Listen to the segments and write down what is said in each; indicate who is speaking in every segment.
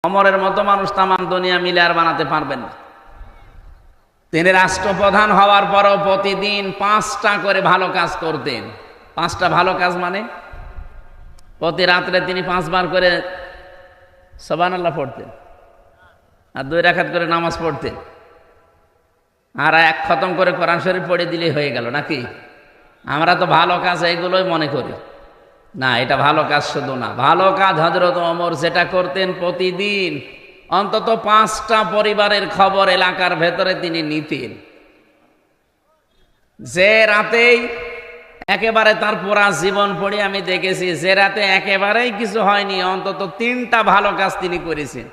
Speaker 1: অমরের মতো মানুষ তামাম দুনিয়া মিলে আর বানাতে পারবেন না। তিনি রাষ্ট্রপ্রধান হওয়ার পরও প্রতিদিন 5টা করে ভালো কাজ করতেন। 5টা ভালো কাজ মানে প্রতি রাত্রে তিনি 5 বার করে সুবহানাল্লাহ পড়তেন, আর 2 রাকাত করে নামাজ পড়তেন, আর 1 খতম করে কোরআন শরীফ পড়ে দিলেই হয়ে গেল নাকি? আমরা তো ভালো কাজ এইগুলোই মনে করি না, এটা ভালো কাজ শুধু না, ভালো কাজ হযরত ওমর যেটা করতেন প্রতিদিন অন্তত 5টা পরিবারের খবর এলাকার ভেতরে তিনি নিতেন। যে রাতেই একেবারে তার পুরা জীবন পড়ে আমি দেখেছি, যে রাতে একেবারেই কিছু হয়নি অন্তত 3টা ভালো কাজ তিনি করেছেন।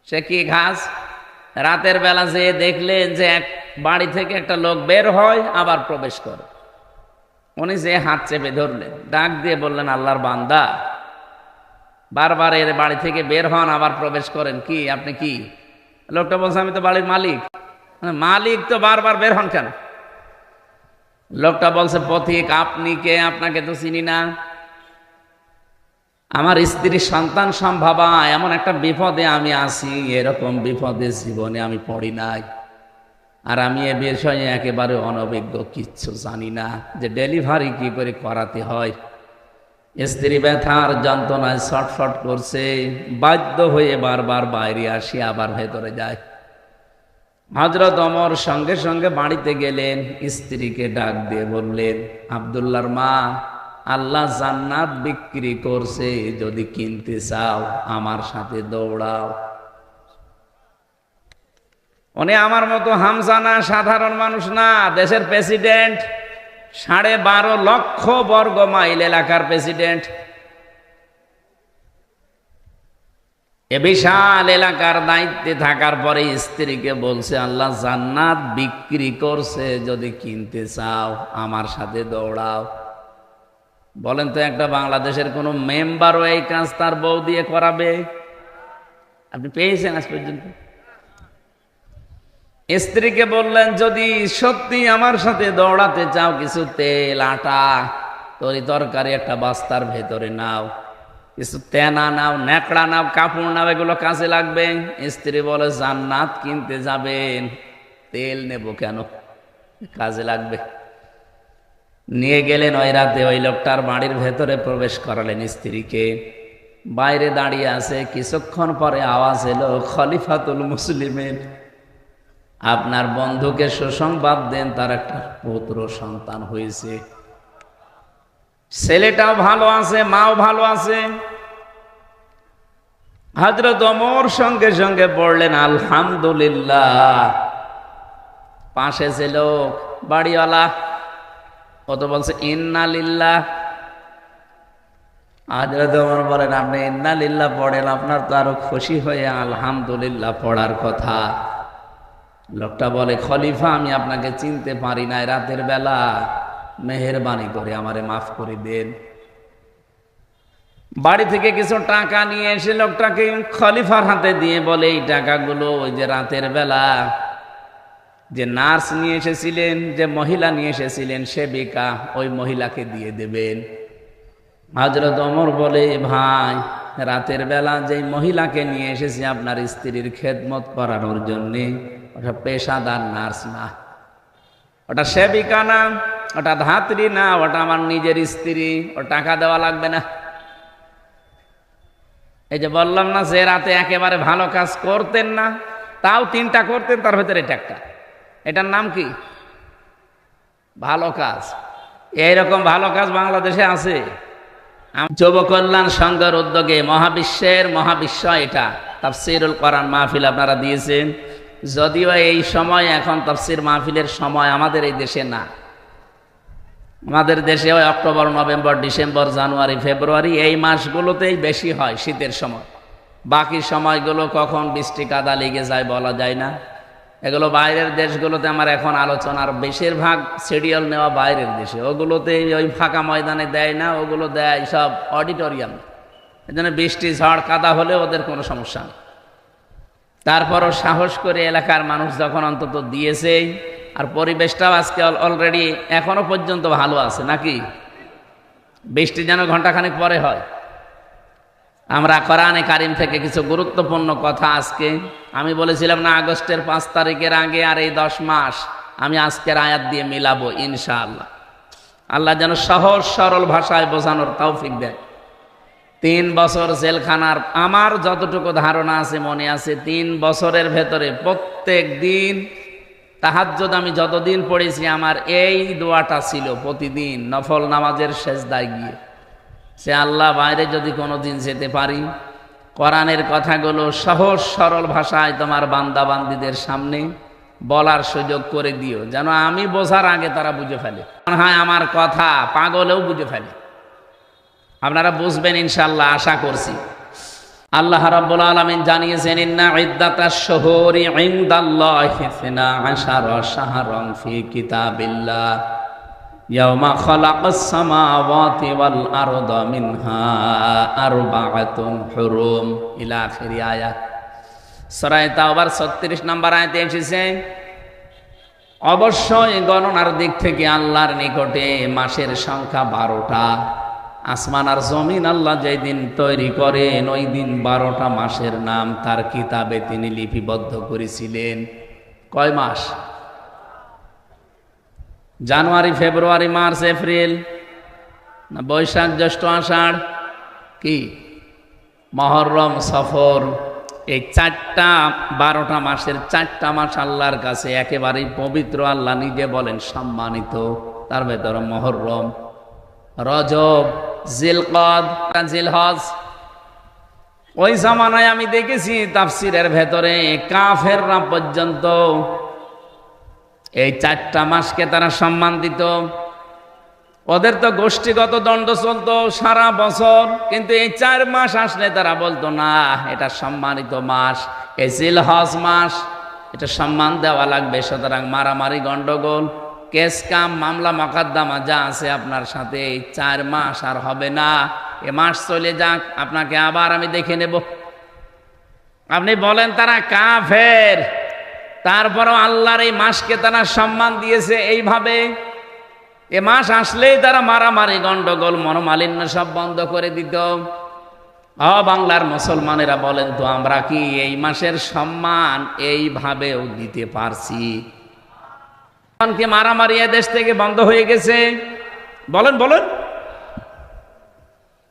Speaker 1: সে কি কাজ? রাতের বেলা যে দেখলেন যে এক বাড়ি থেকে একটা লোক বের হয় আবার প্রবেশ করে, উনি যে হাত চেপে ধরলেন, ডাক দিয়ে বললেন, আল্লাহর বান্দা, বারবার এর বাড়ি থেকে বের হন আবার প্রবেশ করেন, কি আপনি কি? লোকটা বলছে, আমি তো বাড়ির মালিক। মালিক তো বারবার বের হন কেন? লোকটা বলছে, পথিক আপনি কে? আপনাকে তো চিনি না। আমার স্ত্রীর সন্তান সম্ভবা এমন একটা বিপদে আমি আছি, এরকম বিপদে জীবনে আমি পড়ি নাই, আর আমি এ বিষয়ে একেবারে অনভিজ্ঞ, কিচ্ছু জানি না যে ডেলিভারি কি করে করাতে হয়। স্ত্রী ব্যথার যন্ত্রণায় ছটফট করছে, বাধ্য হয়ে বারবার বাইরে আসি আবার ভেতরে যায়। হযরত ওমর সঙ্গে সঙ্গে বাড়িতে গেলেন, স্ত্রীকে ডাক দিয়ে বললেন, আব্দুল্লাহর মা, আল্লাহ জান্নাত বিক্রি করছে, যদি কিনতে চাও আমার সাথে দৌড়াও। উনি আমার মতো হামজা না, সাধারণ মানুষ না, দেশের প্রেসিডেন্ট, 12.5 লক্ষ বর্গ মাইল এলাকার প্রেসিডেন্ট। এ বিশাল এলাকার দায়িত্বে থাকার পরে স্ত্রীকে বলছে, আল্লাহ জান্নাত বিক্রি করছে, যদি কিনতে চাও আমার সাথে দৌড়াও। বলেন তো, একটা বাংলাদেশের কোন মেম্বারও এই কাজ তার বউ দিয়ে করাবে? আপনি পেয়েছেন আজ পর্যন্ত? স্ত্রীকে বললেন, যদি সত্যি আমার সাথে দৌড়াতে চাও, কিছু তেল, আটা, তরি তরকারি একটা বস্তার ভেতরে নাও, কিছু তেনা নাও, ন্যাকড়া নাও, কাপড় নাও, এগুলো কাজে লাগবে। স্ত্রী বলে, জান্নাত কিনতে যাবেন, তেল নেব কেন, কাজে লাগবে। নিয়ে গেলেন। ওই রাতে ওই লোকটার বাড়ির ভেতরে প্রবেশ করালেন স্ত্রীকে। বাইরে দাঁড়িয়ে আছে, কিছুক্ষণ পরে আওয়াজ এলো, খলিফাতুল মুসলিমিন, আপনার বন্ধুকে সুসংবাদ দেন, তার একটা পুত্র সন্তান হয়েছে, ছেলেটাও ভালো আছে, মাও ভালো আছে। হযরত ওমর সঙ্গে সঙ্গে পড়লেন আলহামদুলিল্লাহ। পাশে যে লোক বাড়িওয়ালা, ও তো বলছে ইন্না লিল্লাহ। হযরত ওমর বলেন, আপনি ইন্না লিল্লাহ পড়েন, আপনার তো আরো খুশি হয়ে আলহামদুলিল্লাহ পড়ার কথা। লোকটা বলে, খলিফা, আমি আপনাকে চিনতে পারি না, রাতের বেলা মেহেরবানি করে আমারে মাফ করে দেন। বাড়ি থেকে কিছু টাকা নিয়ে এসে লোকটাকে খলিফার হাতে দিয়ে বলে, এই টাকাগুলো ওই যে রাতের বেলা যে নার্স নিয়ে এসেছিলেন, যে মহিলা নিয়ে এসেছিলেন, সেবিকা, ওই মহিলাকে দিয়ে দেবেন। হযরত ওমর বলে, ভাই, রাতের বেলা যে মহিলাকে নিয়ে এসেছি আপনার স্ত্রীর খেদমত করানোর জন্যে, ওটা পেশাদার নার্স না, ওটা সেবিকা না, ওটা ধাত্রী না, ওটা আমার নিজের স্ত্রী, ও টাকা দেওয়া লাগবে না। এই যে বললাম না, যে রাতে একেবারে ভালো কাজ করতেন না, তাও 3টা করতেন, তার ভেতরে এটা একটা। এটার নাম কি? ভালো কাজ। এইরকম ভালো কাজ বাংলাদেশে আছে। যুব কল্যাণ সংঘের উদ্যোগে মহাবিশ্ব এটা তাফসীরুল কোরআন মাহফিল আপনারা দিয়েছেন। যদিও এই সময় এখন তাফসীর মাহফিলের সময় আমাদের এই দেশে না, আমাদের দেশে ওই অক্টোবর, নভেম্বর, ডিসেম্বর, জানুয়ারি, ফেব্রুয়ারি এই মাসগুলোতেই বেশি হয়, শীতের সময়। বাকি সময়গুলো কখন বৃষ্টি কাদা লেগে যায় বলা যায় না। এগুলো বাইরের দেশগুলোতে আমার এখন আলোচনার বেশিরভাগ শিডিউল নেওয়া বাইরের দেশে, ওগুলোতে ওই ফাঁকা ময়দানে দেয় না, ওগুলো দেয় সব অডিটোরিয়াম। এই জন্য বৃষ্টি, ঝড়, কাদা হলে ওদের কোনো সমস্যা নেই। তারপরও সাহস করে এলাকার মানুষ যখন অন্তত দিয়েছে, আর পরিবেশটাও আজকে অলরেডি এখনো পর্যন্ত ভালো আছে নাকি? বৃষ্টি যেন ঘন্টাখানেক পরে হয়। আমরা কোরআনে কারিম থেকে কিছু গুরুত্বপূর্ণ কথা আজকে, আমি বলেছিলাম না আগস্টের 5 তারিখের আগে আর এই 10 মাস আমি আজকের আয়াত দিয়ে মিলাবো ইনশাআল্লাহ। আল্লাহ যেন সহজ সরল ভাষায় বোঝানোর তৌফিক দেয়। 3 বছর জেলখানার আমার যতটুকু ধারণা আছে মনে আছে, 3 বছরের ভেতরে প্রত্যেক দিন তাহাজ্জুদ আমি যতদিন পড়েছি আমার এই দোয়াটা ছিল প্রতিদিন নফল নামাজের সেজদায় গিয়ে, সে আল্লাহ বাইরে যদি কোনো দিন যেতে পারি, কোরআনের কথাগুলো সহজ সরল ভাষায় তোমার বান্দা বান্দীদের সামনে বলার সুযোগ করে দিও, যেন আমি বোঝার আগে তারা বুঝে ফেলে। হ্যাঁ, আমার কথা পাগলেও বুঝে ফেলে। আপনারা বুঝবেন ইনশাআল্লাহ, আশা করছি। আল্লাহ রাব্বুল আলামিন জানিয়েছেন, ইন্না ইদ্দাতাশ শুহুরি ইনদাল্লাহি 12 শাহরান ফি কিতাবিল্লাহ ইয়াওমা খালাকাস সামাওয়াতি ওয়াল আরদা মিনহা আরবাআতুন হুরুম ইলা আখিরি আয়াত। সূরা তাওবার 36 নম্বর আয়াতে এসেছে, অবশ্যই গণনার দিক থেকে আল্লাহর নিকটে মাসের সংখ্যা 12টা। আসমান আর জমিন আল্লাহ যেই দিন তৈরি করেন ওই দিন 12টা মাসের নাম তার কিতাবে তিনি লিপিবদ্ধ করেছিলেন। কয় মাস? জানুয়ারি, ফেব্রুয়ারি, মার্চ, এপ্রিল, না বৈশাখ, জ্যৈষ্ঠ, আষাঢ়, কি মহররম, সফর, এই 12টা মাসের 4টা মাস আল্লাহর কাছে একেবারেই পবিত্র। আল্লাহ নিজে বলেন সম্মানিত। তার ভেতরে মহররম, রজব, জিলকদ, জিলহজ। ওই জামানায় আমি দেখেছি তাফসিরের ভেতরে কাফেররা পর্যন্ত এই 4টা মাসকে তারা সম্মান দিত। ওদের তো গোষ্ঠীগত দ্বন্দ্ব চলতো সারা বছর, কিন্তু এই 4 মাস আসলে তারা বলতো না এটা সম্মানিত মাস, এই জিলহজ মাস, এটা সম্মান দেওয়া লাগবে। সুতরাং মারামারি, গন্ডগোল, কেস কাম, মামলা মকদ্দমা যা আছে আপনার সাথে এই 4 মাস আর হবে না। এ মাস চলে যাক, আপনাকে আবার আমি দেখে নেব। আপনি বলেন তারা কাফের, তারপরও আল্লাহর এই মাসকে তারা সম্মান দিয়েছে এইভাবে। এ মাস আসলেই তারা মারামারি, গন্ডগোল, মনোমালিন্য সব বন্ধ করে দিত। বাংলার মুসলমানেরা বলেন তো আমরা কি এই মাসের সম্মান এইভাবেও দিতে পারছি? কি মারামারি দেশ থেকে বন্ধ হয়ে গেছে? বলেন বলেন।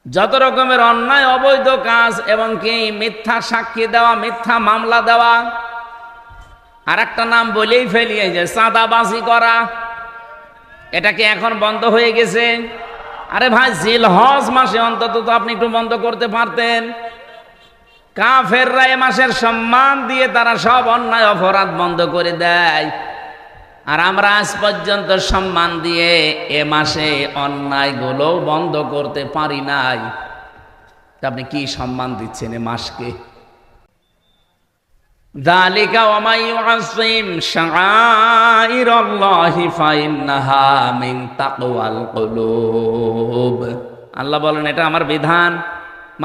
Speaker 1: যত রকমের অন্যায় অবৈধ কাজ এবং কি মিথ্যা সাক্ষী দেওয়া, মিথ্যা মামলা দেওয়া, আর একটা নাম বলেই ফেলি, যে চাঁদাবাজি করা, এটা কি এখন বন্ধ হয়ে গেছে? আরে ভাই, জিলহজ মাসে অন্তত তো আপনি একটু বন্ধ করতে পারতেন। কাফেররা এ মাসের সম্মান দিয়ে তারা সব অন্যায় অপরাধ বন্ধ করে দেয়, আর আমরা আজ পর্যন্ত সম্মান দিয়ে এ মাসে অন্যায়গুলো বন্ধ করতে পারি নাই। আপনি কি সম্মান দিচ্ছেন এ মাসকে? যালিকা ওয়া মান ইউআযযিম শাআইরাল্লাহি ফাইন্নাহা মিন তাকওয়াল কুলুব। আল্লাহ বলেন এটা আমার বিধান।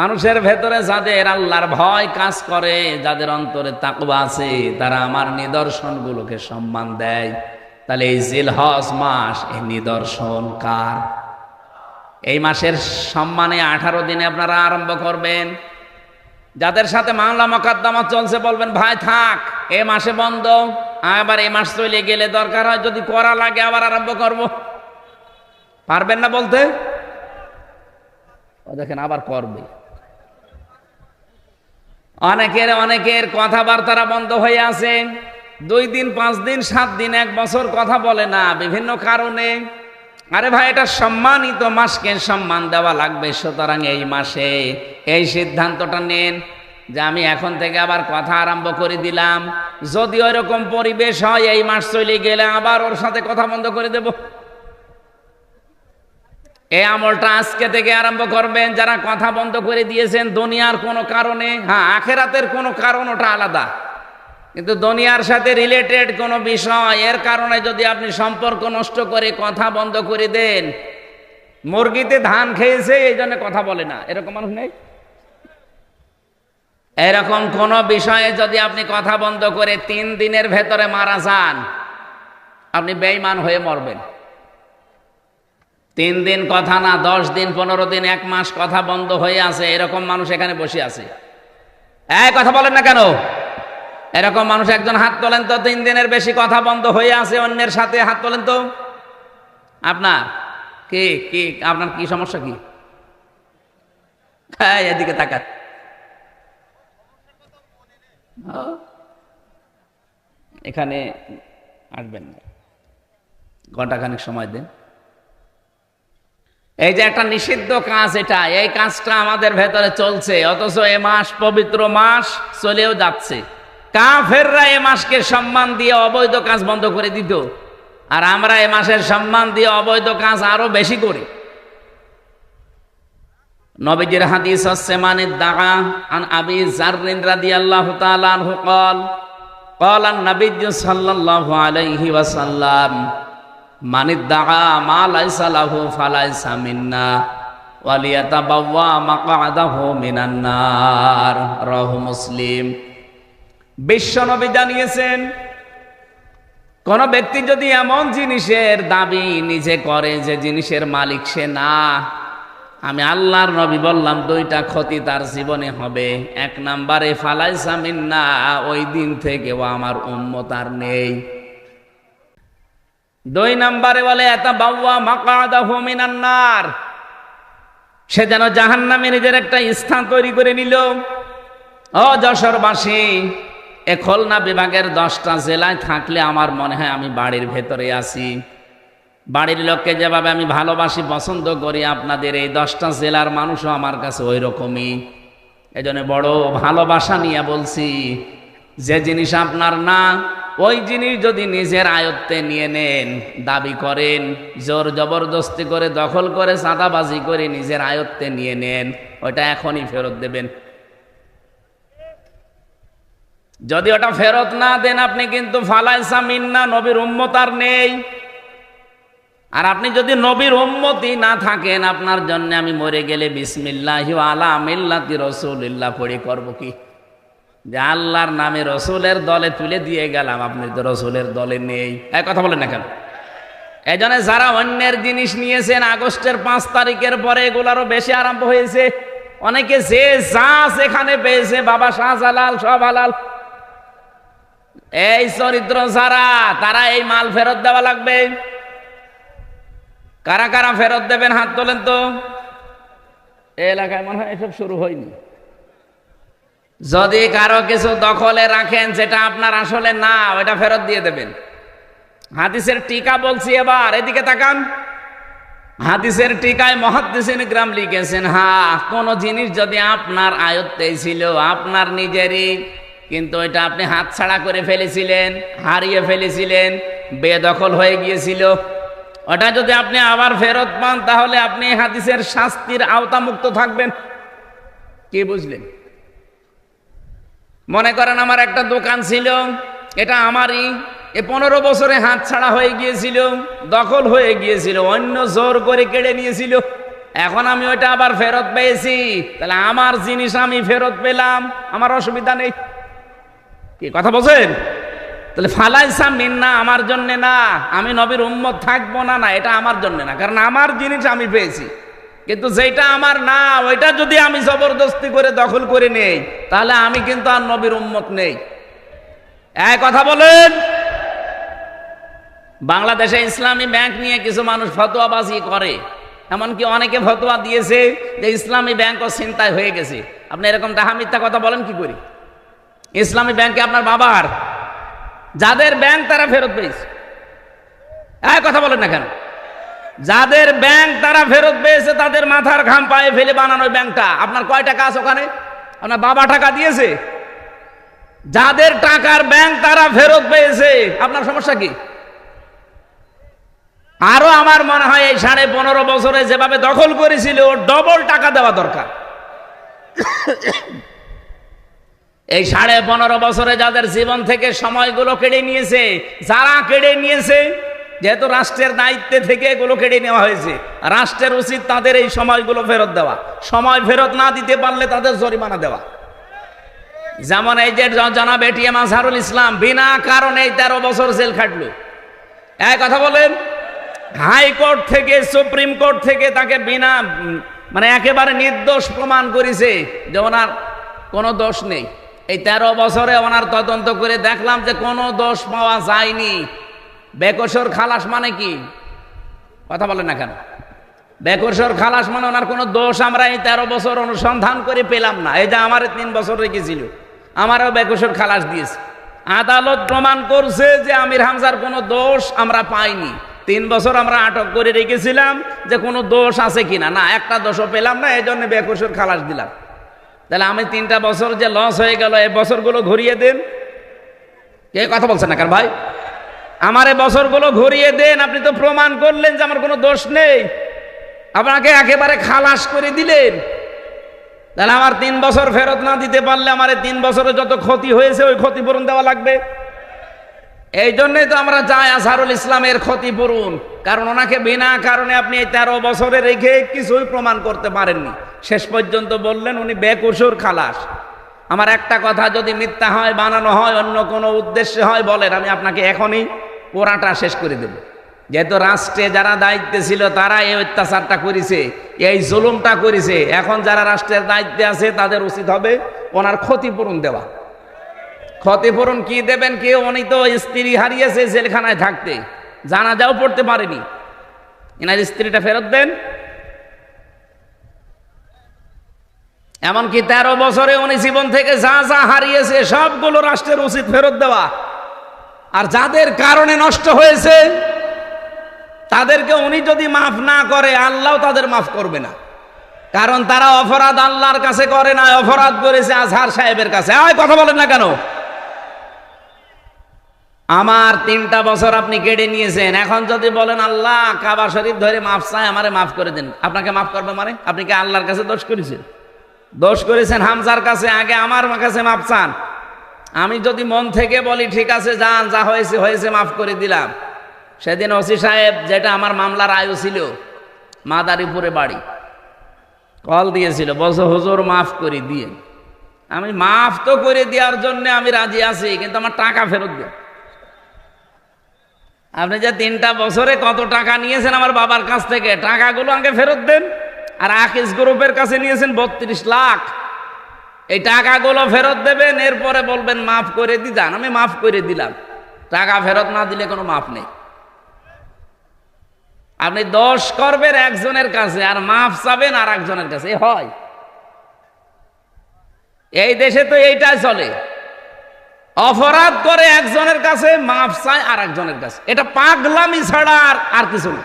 Speaker 1: মানুষের ভেতরে যাদের আল্লাহর ভয় কাজ করে, যাদের অন্তরে তাকওয়া আছে, তারা আমার নিদর্শনগুলোকে সম্মান দেয়। তাহলে এই জিলহজ মাস, এই নিদর্শন কার? এই মাসের সম্মানে 18 দিনে আপনারা আরম্ভ করবেন। যাদের সাথে মামলা মোকদ্দমা চলছে বলবেন ভাই থাক, এ মাসে বন্ধ, আবার এই মাস চলে গেলে দরকার হয় যদি করা লাগে আবার আরম্ভ করব। পারবেন না বলতে? দেখেন আবার করবে। অনেকের কথাবার্তারা বন্ধ হয়ে আছে। 2 দিন, 5 দিন, 7 দিন, 1 বছর কথা বলে না বিভিন্ন কারণে। আরে ভাই, এটা সম্মানিত মাসকে সম্মান দেওয়া লাগবে। সুতরাং এই মাসে এই সিদ্ধান্তটা নেন যে আমি এখন থেকে আবার কথা আরম্ভ করে দিলাম। যদি ওইরকম পরিবেশ হয় এই মাস চলে গেলে আবার ওর সাথে কথা বন্ধ করে দেব। এই আমলটা আজকে থেকে আরম্ভ করবেন। যারা কথা বন্ধ করে দিয়েছেন দুনিয়ার কোনো কারণে, হ্যাঁ আখেরাতের কোনো কারণ, ওটা আলাদা, কিন্তু দুনিয়ার সাথে রিলেটেড কোনো বিষয় এর কারণে যদি আপনি সম্পর্ক নষ্ট করে কথা বন্ধ করে দেন, মুরগিতে ধান খেয়েছে এই জন্য কথা বলে না, এরকম মানুষ নেই? এরকম কোন বিষয়ে যদি আপনি কথা বন্ধ করে 3 দিনের ভেতরে মারা যান, আপনি বেঈমান হয়ে মরবেন। 3 দিন কথা না, 10 দিন, 15 দিন, 1 মাস কথা বন্ধ হয়ে আছে, এরকম মানুষ এখানে বসে আছে। কথা বলেন না কেন? এরকম মানুষ একজন হাত তোলেন তো। 3 দিনের বেশি কথা বন্ধ হয়ে আছে অন্যের সাথে, হাত তোলেন তো। আপনার কি কি আপনার কি সমস্যা কি? এদিকে তাকান। এখানে আসবেন না, ঘন্টাখানিক সময় দেন। এই যে একটা নিষিদ্ধ কাজ, এটা এই কাজটা আমাদের ভেতরে চলছে, অথচ এ মাস পবিত্র মাস চলেও যাচ্ছে। কাফেররা এ মাসকে সম্মান দিয়ে অবৈধ কাজ বন্ধ করে দিত, আর আমরা এ মাসের সম্মান দিয়ে অবৈধ কাজ আরো বেশি করি। নবীজির হাদিস হচ্ছে মানিদ দাআ আন আবি যাররিন রাদিয়াল্লাহু তাআলা আনহু قال قال النبي صلى الله عليه وسلم মানিদ দাআ মা লাইসা লাহু ফালাইসা মিন্না ওয়ালিয়াতাবাওয়া মাকআদাহু মিনান নার, রাহু মুসলিম। বিশ্ব নবী জানিয়েছেন, কোন ব্যক্তি যদি এমন জিনিসের দাবি নিজে করে যে জিনিসের মালিক সে না, আমি আল্লাহর নবী বললাম 2টা ক্ষতি তার জীবনে হবে। 1 নম্বরে ফালাইসা মিন্না, ওই দিন থেকে ও আমার উম্মত আর নেই। 2 নম্বরে বলে ইয়াতাবাওয়া মাকআদাহু মিনান নার, সে যেন জাহান্নামে নিজের একটা স্থান তৈরি করে নিল। ও যশোরবাসী, এ খুলনা বিভাগের 10টা জেলায় থাকলে আমার মনে হয় আমি বাড়ির ভেতরে আছি। বাড়ির লোককে যেভাবে আমি ভালোবাসি, পছন্দ করি, আপনাদের এই 10টা জেলার মানুষও আমার কাছে ওই রকমই। এজন্য বড় ভালোবাসা নিয়ে বলছি, যে জিনিস আপনার না, ওই জিনিস যদি নিজের আয়ত্তে নিয়ে নেন, দাবি করেন, জোর জবরদস্তি করে, দখল করে, চাঁদাবাজি করে নিজের আয়ত্তে নিয়ে নেন, ওটা এখনই ফেরত দেবেন। যদি ওটা ফেরত না দেন, আপনি কিন্তু ফালাইসা মিন্না, নবীর উম্মত আর নেই। আর আপনি যদি নবীর উম্মতি না থাকেন, আপনার জন্য আমি মরে গেলে বিসমিল্লাহি ওয়া আলা মিল্লাতি রাসূলিল্লাহ পড়ে করব কি? যে আল্লাহর নামে রসুলের দলে তুলে দিয়ে গেলাম, আপনি তো রসুলের দলে নেই। এক কথা বলেন না কেন? এই জন্য যারা অন্যের জিনিস নিয়েছেন, আগস্টের 5 তারিখের পরে এগুলারও বেশি আরম্ভ হয়েছে। অনেকে যে যা সেখানে পেয়েছে, বাবা শাহজালাল সব হালাল। এই চরিত্র যারা, তারা এই মাল ফেরত দেওয়া লাগবে। কারা কারা ফেরত দেবেন হাত তোলেন তো। এই এলাকায় মনে হয় এসব শুরু হয়নি। যদি কারো কিছু দখলে রাখেন যেটা আপনার আসলে না, ওটা ফেরত দিয়ে দেবেন। হাদিসের টিকা বলছি, এবার এদিকে তাকান। হাদিসের টিকায় মুহাদ্দিসিন কিরাম লিখেছেন, হ্যাঁ, কোন জিনিস যদি আপনার আয়ত্তে ছিল, আপনার নিজেরই, কিন্তু এটা আপনি হাতছাড়া করে ফেলেছিলেন, হারিয়ে ফেলেছিলেন, বেদখল হয়ে গিয়েছিল, ওটা যদি আপনি আবার ফেরত পান, তাহলে আপনি হাদিসের শাস্তির আওতামুক্ত থাকবেন। কি বুঝলেন? মনে করেন আমার একটা দোকান ছিল, এটা আমারই, 15 বছরে হাত ছাড়া হয়ে গিয়েছিল, দখল হয়ে গিয়েছিল, অন্য জোর করে কেড়ে নিয়েছিল। এখন আমি ওইটা আবার ফেরত পেয়েছি, তাহলে আমার জিনিস আমি ফেরত পেলাম, আমার অসুবিধা নেই। কি কথা বলছেন? তাহলে ফালাইসা মিন্না আমার জন্য না, আমি নবীর উম্মত থাকবো না, না, এটা আমার জন্য না, কারণ আমার জিনিস আমি পেয়েছি। কিন্তু যেটা আমার না, ওইটা যদি আমি জবরদস্তি করে দখল করে নেই, তাহলে আমি কিন্তু আর নবীর উম্মত নেই। এক কথা বলেন। বাংলাদেশে ইসলামী ব্যাংক নিয়ে কিছু মানুষ ফতোয়াবাজি করে, এমনকি অনেকে ফতোয়া দিয়েছে যে ইসলামী ব্যাংকও ছিনতাই হয়ে গেছে। আপনি এরকম ডাহা মিথ্যা কথা বলেন কি করি? ইসলামী ব্যাংকে আপনার বাবার, যাদের ব্যাংক তারা ফেরত পেয়েছে। এক কথা বলেন না কেন? যাদের ব্যাংক তারা ফেরত পেয়েছে, তাদের মাথার ঘাম পায়ে ফেলে বানানো ব্যাংকটা। আপনার কয় টাকা আছে ওখানে? আপনার বাবা টাকা দিয়েছে? যাদের টাকার ব্যাংক তারা ফেরত পেয়েছে, আপনার সমস্যা কি? আরো আমার মনে হয় এই 15.5 বছরে যেভাবে দখল করেছিল, ডবল টাকা দেওয়া দরকার। এই 15.5 বছরে যাদের জীবন থেকে সময়গুলো কেড়ে নিয়েছে, যারা কেড়ে নিয়েছে, যেহেতু রাষ্ট্রের দায়িত্বে থেকে এগুলো কেড়ে নেওয়া হয়েছে, রাষ্ট্রের উচিত তাদের এই সময়গুলো ফেরত দেওয়া। সময় ফেরত না দিতে পারলে তাদের জরিমানা দেওয়া। যেমন এই যে জনাব এটিএম আজহারুল ইসলাম বিনা কারণে 13 বছর জেল খাটলো। এক কথা বলেন, হাইকোর্ট থেকে সুপ্রিম কোর্ট থেকে তাকে বিনা মানে একেবারে নির্দোষ প্রমাণ করেছে যে ওনার কোনো দোষ নেই। এই 13 বছরে ওনার তদন্ত করে দেখলাম যে কোনো দোষ পাওয়া যায়নি। বেকসুর খালাস মানে কি? কথা বলেন না কেন? বেকসুর খালাস মানে ওনার কোনো দোষ আমরা এই 13 বছর অনুসন্ধান করে পেলাম না। এই যে আমার 3 বছর রেখেছিল, আমারও বেকসুর খালাস দিয়েছে। আদালত প্রমাণ করছে যে আমির হামজার কোনো দোষ আমরা পাইনি। 3 বছর আমরা আটক করে রেখেছিলাম যে কোনো দোষ আছে কিনা, না একটা দোষও পেলাম না, এই জন্য বেকসুর খালাস দিলাম। তাহলে আমি 3টা বছর যে লস হয়ে গেল, এই বছরগুলো ঘুরিয়ে দেন। কে কথা বলছেন না কার ভাই? আমার এই বছরগুলো ঘুরিয়ে দেন। আপনি তো প্রমাণ করলেন যে আমার কোনো দোষ নেই, আপনাকে একেবারে খালাস করে দিলেন। তাহলে আমার 3 বছর ফেরত না দিতে পারলে আমার এই 3 বছরে যত ক্ষতি হয়েছে ওই ক্ষতিপূরণ দেওয়া লাগবে। এই জন্যই তো আমরা চাই আজহারুল ইসলামের ক্ষতিপূরণ, কারণ ওনাকে বিনা কারণে আপনি এই 13 বছরে রেখে কিছুই প্রমাণ করতে পারেননি। শেষ পর্যন্ত বললেন উনি বেকসুর খালাস। আমার একটা কথা যদি মিথ্যা হয়, বানানো হয়, অন্য কোনো উদ্দেশ্যে হয় বলেন, আমি আপনাকে এখনই পোড়াটা শেষ করে দেব। যেহেতু রাষ্ট্রে যারা দায়িত্বে ছিল তারা এই অত্যাচারটা করেছে, এই জুলুমটা করেছে, এখন যারা রাষ্ট্রের দায়িত্বে আছে তাদের উচিত হবে ওনার ক্ষতিপূরণ দেওয়া। ক্ষতিপূরণ কি দেবেন? কি, উনি তো স্ত্রী হারিয়েছে জেলখানায় থাকতে, জানাজাও পড়তে পারেনি, এনার স্ত্রীটা ফেরত দেন। এমনকি 13 বছরে উনি জীবন থেকে যা যা হারিয়েছে সবগুলো রাষ্ট্রের উচিত ফেরত দেওয়া। আর যাদের কারণে নষ্ট হয়েছে তাদেরকে উনি যদি মাফ না করে, আল্লাহ তাদের মাফ করবে না, কারণ তারা অপরাধ আল্লাহর কাছে করে না, অপরাধ করেছে আজহার সাহেবের কাছে। কথা বলেন না কেন? আমার 3টা বছর আপনি কেড়ে নিয়েছেন, এখন যদি বলেন আল্লাহ কাবা শরীফ ধরে মাফ চাই, আমারে মাফ করে দেন, আপনাকে মাফ করবে মানে? আপনি কি আল্লাহর কাছে দোষ করেছেন? দোষ করেছেন হামজার কাছে, আগে আমার কাছে মাফ চান। আমি যদি মন থেকে বলি ঠিক আছে যান, যা হয়েছে হয়েছে, মাফ করে দিলাম। সেদিন ওসি সাহেব, যেটা আমার মামলার আয়ু ছিল, মাদারীপুরে বাড়ি, কল দিয়েছিল, বলছে হুজুর মাফ করে দিয়ে। আমি মাফ তো করে দেওয়ার জন্য আমি রাজি আছি, কিন্তু আমার টাকা ফেরত দেন। আপনি যে 3টা বছরে কত টাকা নিয়েছেন আমার বাবার কাছ থেকে, টাকাগুলো আমাকে ফেরত দেন। আর আকিস গ্রুপের কাছে নিয়েছেন 32 লাখ, এই টাকাগুলো ফেরত দেবেন, এরপরে বলবেন মাফ করে দি যান। আমি মাফ করে দিলাম, টাকা ফেরত না দিলে কোনো মাফ নেই। আপনি দোষ করবেন একজনের কাছে আর মাফ চাবেন আর একজনের কাছে, হয়? এই দেশে তো এইটাই চলে, অপরাধ করে একজনের কাছে, মাফ চায় আর একজনের কাছে। এটা পাগলামি ছাড়া আর কিছু না।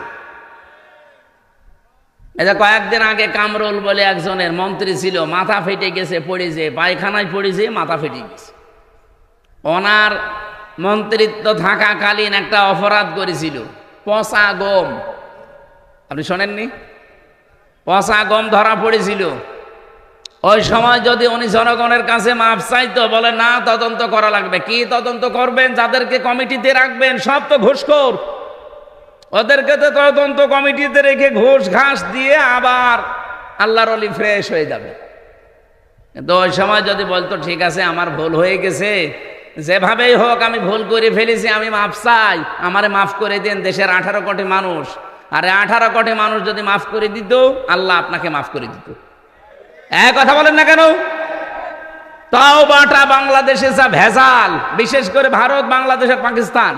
Speaker 1: এই যে কয়েকদিন আগে কামরুল বলে একজনের মন্ত্রী ছিল, মাথা ফেটে গেছে, পড়েছে, পায়খানায় পড়েছে, মাথা ফেটে গেছে। ওনার মন্ত্রিত্ব থাকাকালীন একটা অপরাধ করেছিল, পচা গম। আপনি শোনেননি? পচা গম ধরা পড়েছিল। ওই সময় যদি উনি জনগণের কাছে মাফ চাইতো, বলে না তদন্ত করা লাগবে। কি তদন্ত করবেন? যাদেরকে কমিটিতে রাখবেন সব তো ঘুষখোর, ওদেরকে তো তদন্ত কমিটিতে রেখে ঘুষ ঘাস দিয়ে আবার আল্লাহর ওলি ফ্রেশ হয়ে যাবে। কিন্তু ওই সময় যদি বলতো ঠিক আছে আমার ভুল হয়ে গেছে, যেভাবেই হোক আমি ভুল করে ফেলেছি, আমি মাফ চাই, আমারে মাফ করে দেন, দেশের 18 কোটি মানুষ, আরে 18 কোটি মানুষ যদি মাফ করে দিত, আল্লাহ আপনাকে মাফ করে দিত। কথা বলেন না কেন? তাওবাটা বাংলাদেশে যা ভেজাল, বিশেষ করে ভারত, বাংলাদেশ আর পাকিস্তান,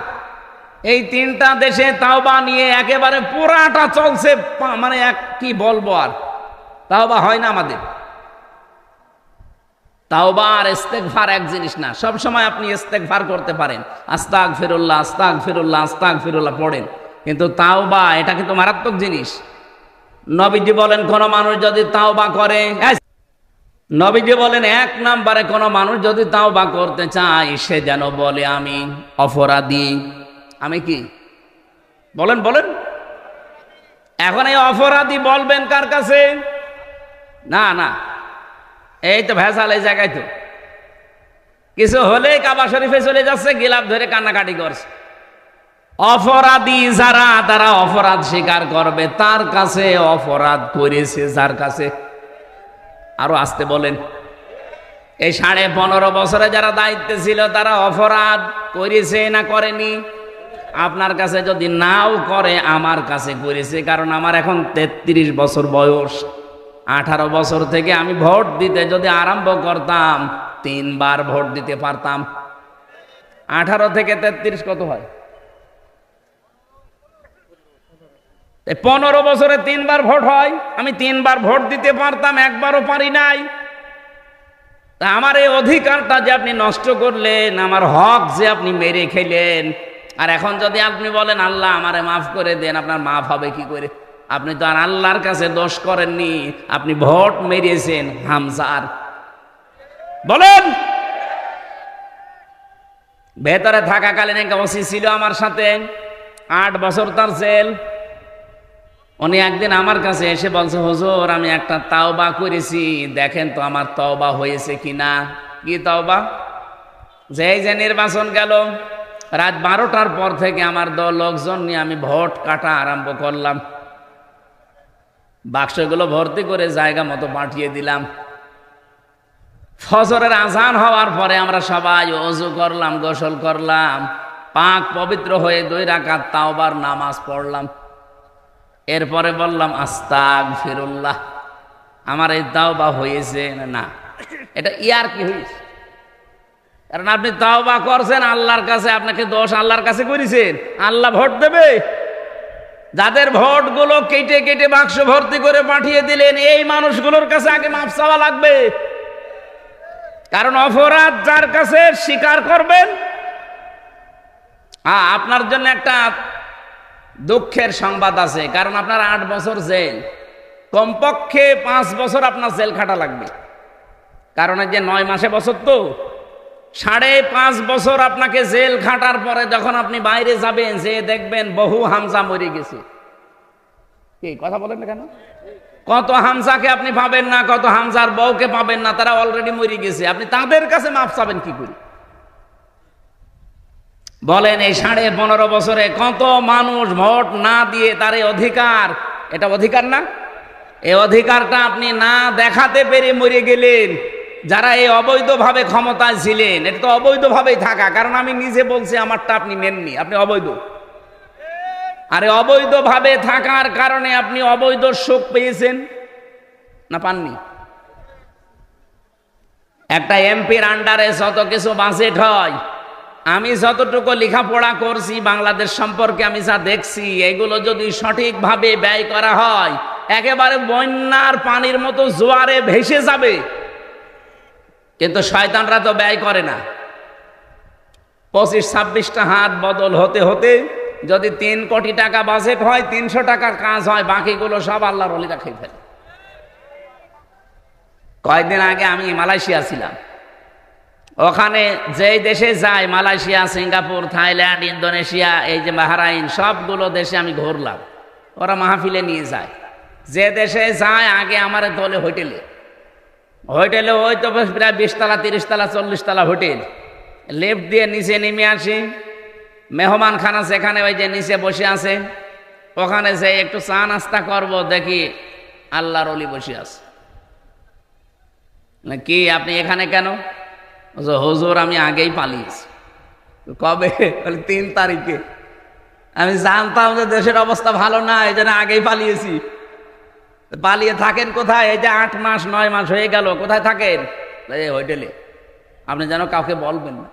Speaker 1: এই 3টা দেশে তাওবা নিয়ে একেবারে পুরাটা চলছে। মানে কি বলবো, আর তাওবা হয় না আমাদের। তাওবা আর ইস্তেগফার এক জিনিস না। সব সময় আপনি ইস্তেগফার করতে পারেন, আস্তাগফিরুল্লাহ আস্তাগফিরুল্লাহ আস্তাগফিরুল্লাহ পড়েন, কিন্তু তাওবা এটা কিন্তু মারাত্মক জিনিস। নবীজি বলেন কোন মানুষ যদি তাওবা করে, নবীজি বলেন 1 নম্বরে কোন মানুষ যদি তাওবা করতে চায়, সে যেন বলে আমি অপরাধী। আমি কি বলেন বলেন? এখন এই অপরাধী বলবেন কার কাছে? না না, এই তো ভেজাল এই জায়গায়। তো কিছু হলেই কাবা শরীফে চলে যাচ্ছে, গিলাপ ধরে কান্নাকাটি করছে। অপরাধী যারা, তারা অপরাধ স্বীকার করবে, তার কাছে অপরাধ করেছে যার কাছে। আরো আসতে বলেন। এই 15.5 বছরে যারা দায়িত্বে ছিল তারা অপরাধ করেছে না করেনি? আপনার কাছে যদি নাও করে আমার কাছে করেছে, কারণ আমার এখন 33 বছর বয়স। 18 বছর থেকে আমি ভোট দিতে যদি আরম্ভ করতাম 3 বার ভোট দিতে পারতাম। 18 থেকে 33 কত হয়? 15 বছরে 3 বার ভোট হয়। আমি 3 বার ভোট দিতে পারতাম, একবারও পারি নাই। তা আমার এই অধিকারটা যে আপনি নষ্ট করলেন, আমার হক যে আপনি মেরে খেলেন, আর এখন যদি আপনি বলেন আল্লাহ আমারে মাফ করে দেন, আপনার মাফ হবে কি করে? আপনি তো আর আল্লাহর কাছে দোষ করেননি, আপনি ভোট মেরেছেন হামজার। বলেন, ভেতরে থাকাকালীন একটা ওসি ছিল আমার সাথে, 8 বছর তার জেল। উনি একদিন আমার কাছে এসে বলছে, হুজুর আমি একটা তাওবা করেছি, দেখেন তো আমার তওবা হয়েছে কিনা। কি তওবা? যে নির্বাচন গেল, রাত 12টার পর থেকে আমার দল লোকজন নিয়ে আমি ভোট কাটা আরম্ভ করলাম। বাক্সগুলো ভর্তি করে জায়গা মতো পাঠিয়ে দিলাম। ফজরের আজান হওয়ার পরে আমরা সবাই ওযু করলাম, গোসল করলাম, পাক পবিত্র হয়ে 2 রাকাত তাওবার নামাজ পড়লাম। এরপরে বললাম আস্তাগফিরুল্লাহ, আমার এই তাওবা হয়েছে না। এটা ইয়ার কি হয়েছে? কারণ আপনি তাওবা করছেন আল্লাহর কাছে, আপনাকে দোষ আল্লাহর কাছে করেছেন। আল্লাহ ভোট দেবে? যাদের ভোটগুলো কেটে কেটে বাক্স ভর্তি করে পাঠিয়ে দিলেন, এই মানুষগুলোর কাছে আগে মাফ চাওয়া লাগবে। কারণ অপরাধ যার কাছে স্বীকার করবেন। আপনার জন্য একটা দুঃখের সংবাদ আছে, কারণ আপনার 8 বছর জেল, কমপক্ষে 5 বছর আপনার জেল খাটা লাগবে। কারণ এই যে 9 মাসে বছর, তো 5.5 বছর আপনাকে জেল খাটার পরে যখন আপনি বাইরে যাবেন, যে দেখবেন বহু হামজা মরে গেছে। কি কথা বলেন না কেন? কত হামজাকে আপনি পাবেন না, কত হামজার বউকে পাবেন না, তারা অলরেডি মরে গেছে। আপনি তাদের কাছে মাফ চাবেন কি করে? বলেন, এই 15.5 বছরে কত মানুষ ভোট না দিয়ে তার এই অধিকার, এটা অধিকার না? এই অধিকারটা আপনি না দেখাতে পেরে মরে গেলেন। যারা এই অবৈধভাবে ক্ষমতায় ছিলেন, এটা তো অবৈধভাবেই থাকা, কারণ আমি নিজে বলছি আমারটা আপনি নেননি, আপনি অবৈধ। আরে অবৈধভাবে থাকার কারণে আপনি অবৈধ সুখ পেয়েছেন না পাননি? একটা এমপির আন্ডারে যত কিছু বাজেট হয়, আমি যতটুকু লেখাপড়া করছি বাংলাদেশ সম্পর্কে আমি যা দেখছি, এগুলো যদি সঠিকভাবে ব্যয় করা হয় একেবারে বন্যার পানির মতো জোয়ারে ভেসে যাবে। কিন্তু শয়তানরা তো ব্যয় করে না। 25-26টা হাত বদল হতে হতে যদি 3 কোটি টাকা বাজেট হয়, 300 টাকার কাজ হয়, বাকিগুলো সব আল্লাহর ওলিরা খেয়ে ফেলে। কয়েকদিন আগে আমি মালয়েশিয়া ছিলাম। ওখানে যেই দেশে যাই, মালয়েশিয়া, সিঙ্গাপুর, থাইল্যান্ড, ইন্দোনেশিয়া, এই যে বাহরাইন, সবগুলো দেশে আমি ঘুরলাম। ওরা মাহফিলে নিয়ে যায়। যে দেশে যায় আগে আমার দলে হোটেলে ওই তো প্রায় 20 তলা, 30 তলা, 40 তলা হোটেল। লিফট দিয়ে নিচে নেমে আসি, মেহমান খানা সেখানে ওই যে নিচে বসে আছে, ওখানে যে একটু চা নাস্তা করবো, দেখি আল্লাহর ওলি বসে আছে। কি আপনি এখানে কেন? হুজুর আমি আগেই পালিয়েছি। কবে? 3 তারিখে। আমি জানতাম যে দেশের অবস্থা ভালো না, এই জন্য আগেই পালিয়েছি। পালিয়ে থাকেন কোথায়? এই যে 8 মাস 9 মাস হয়ে গেল, কোথায় থাকেন? এই হোটেলে। আপনি যেন কাউকে বলবেন না।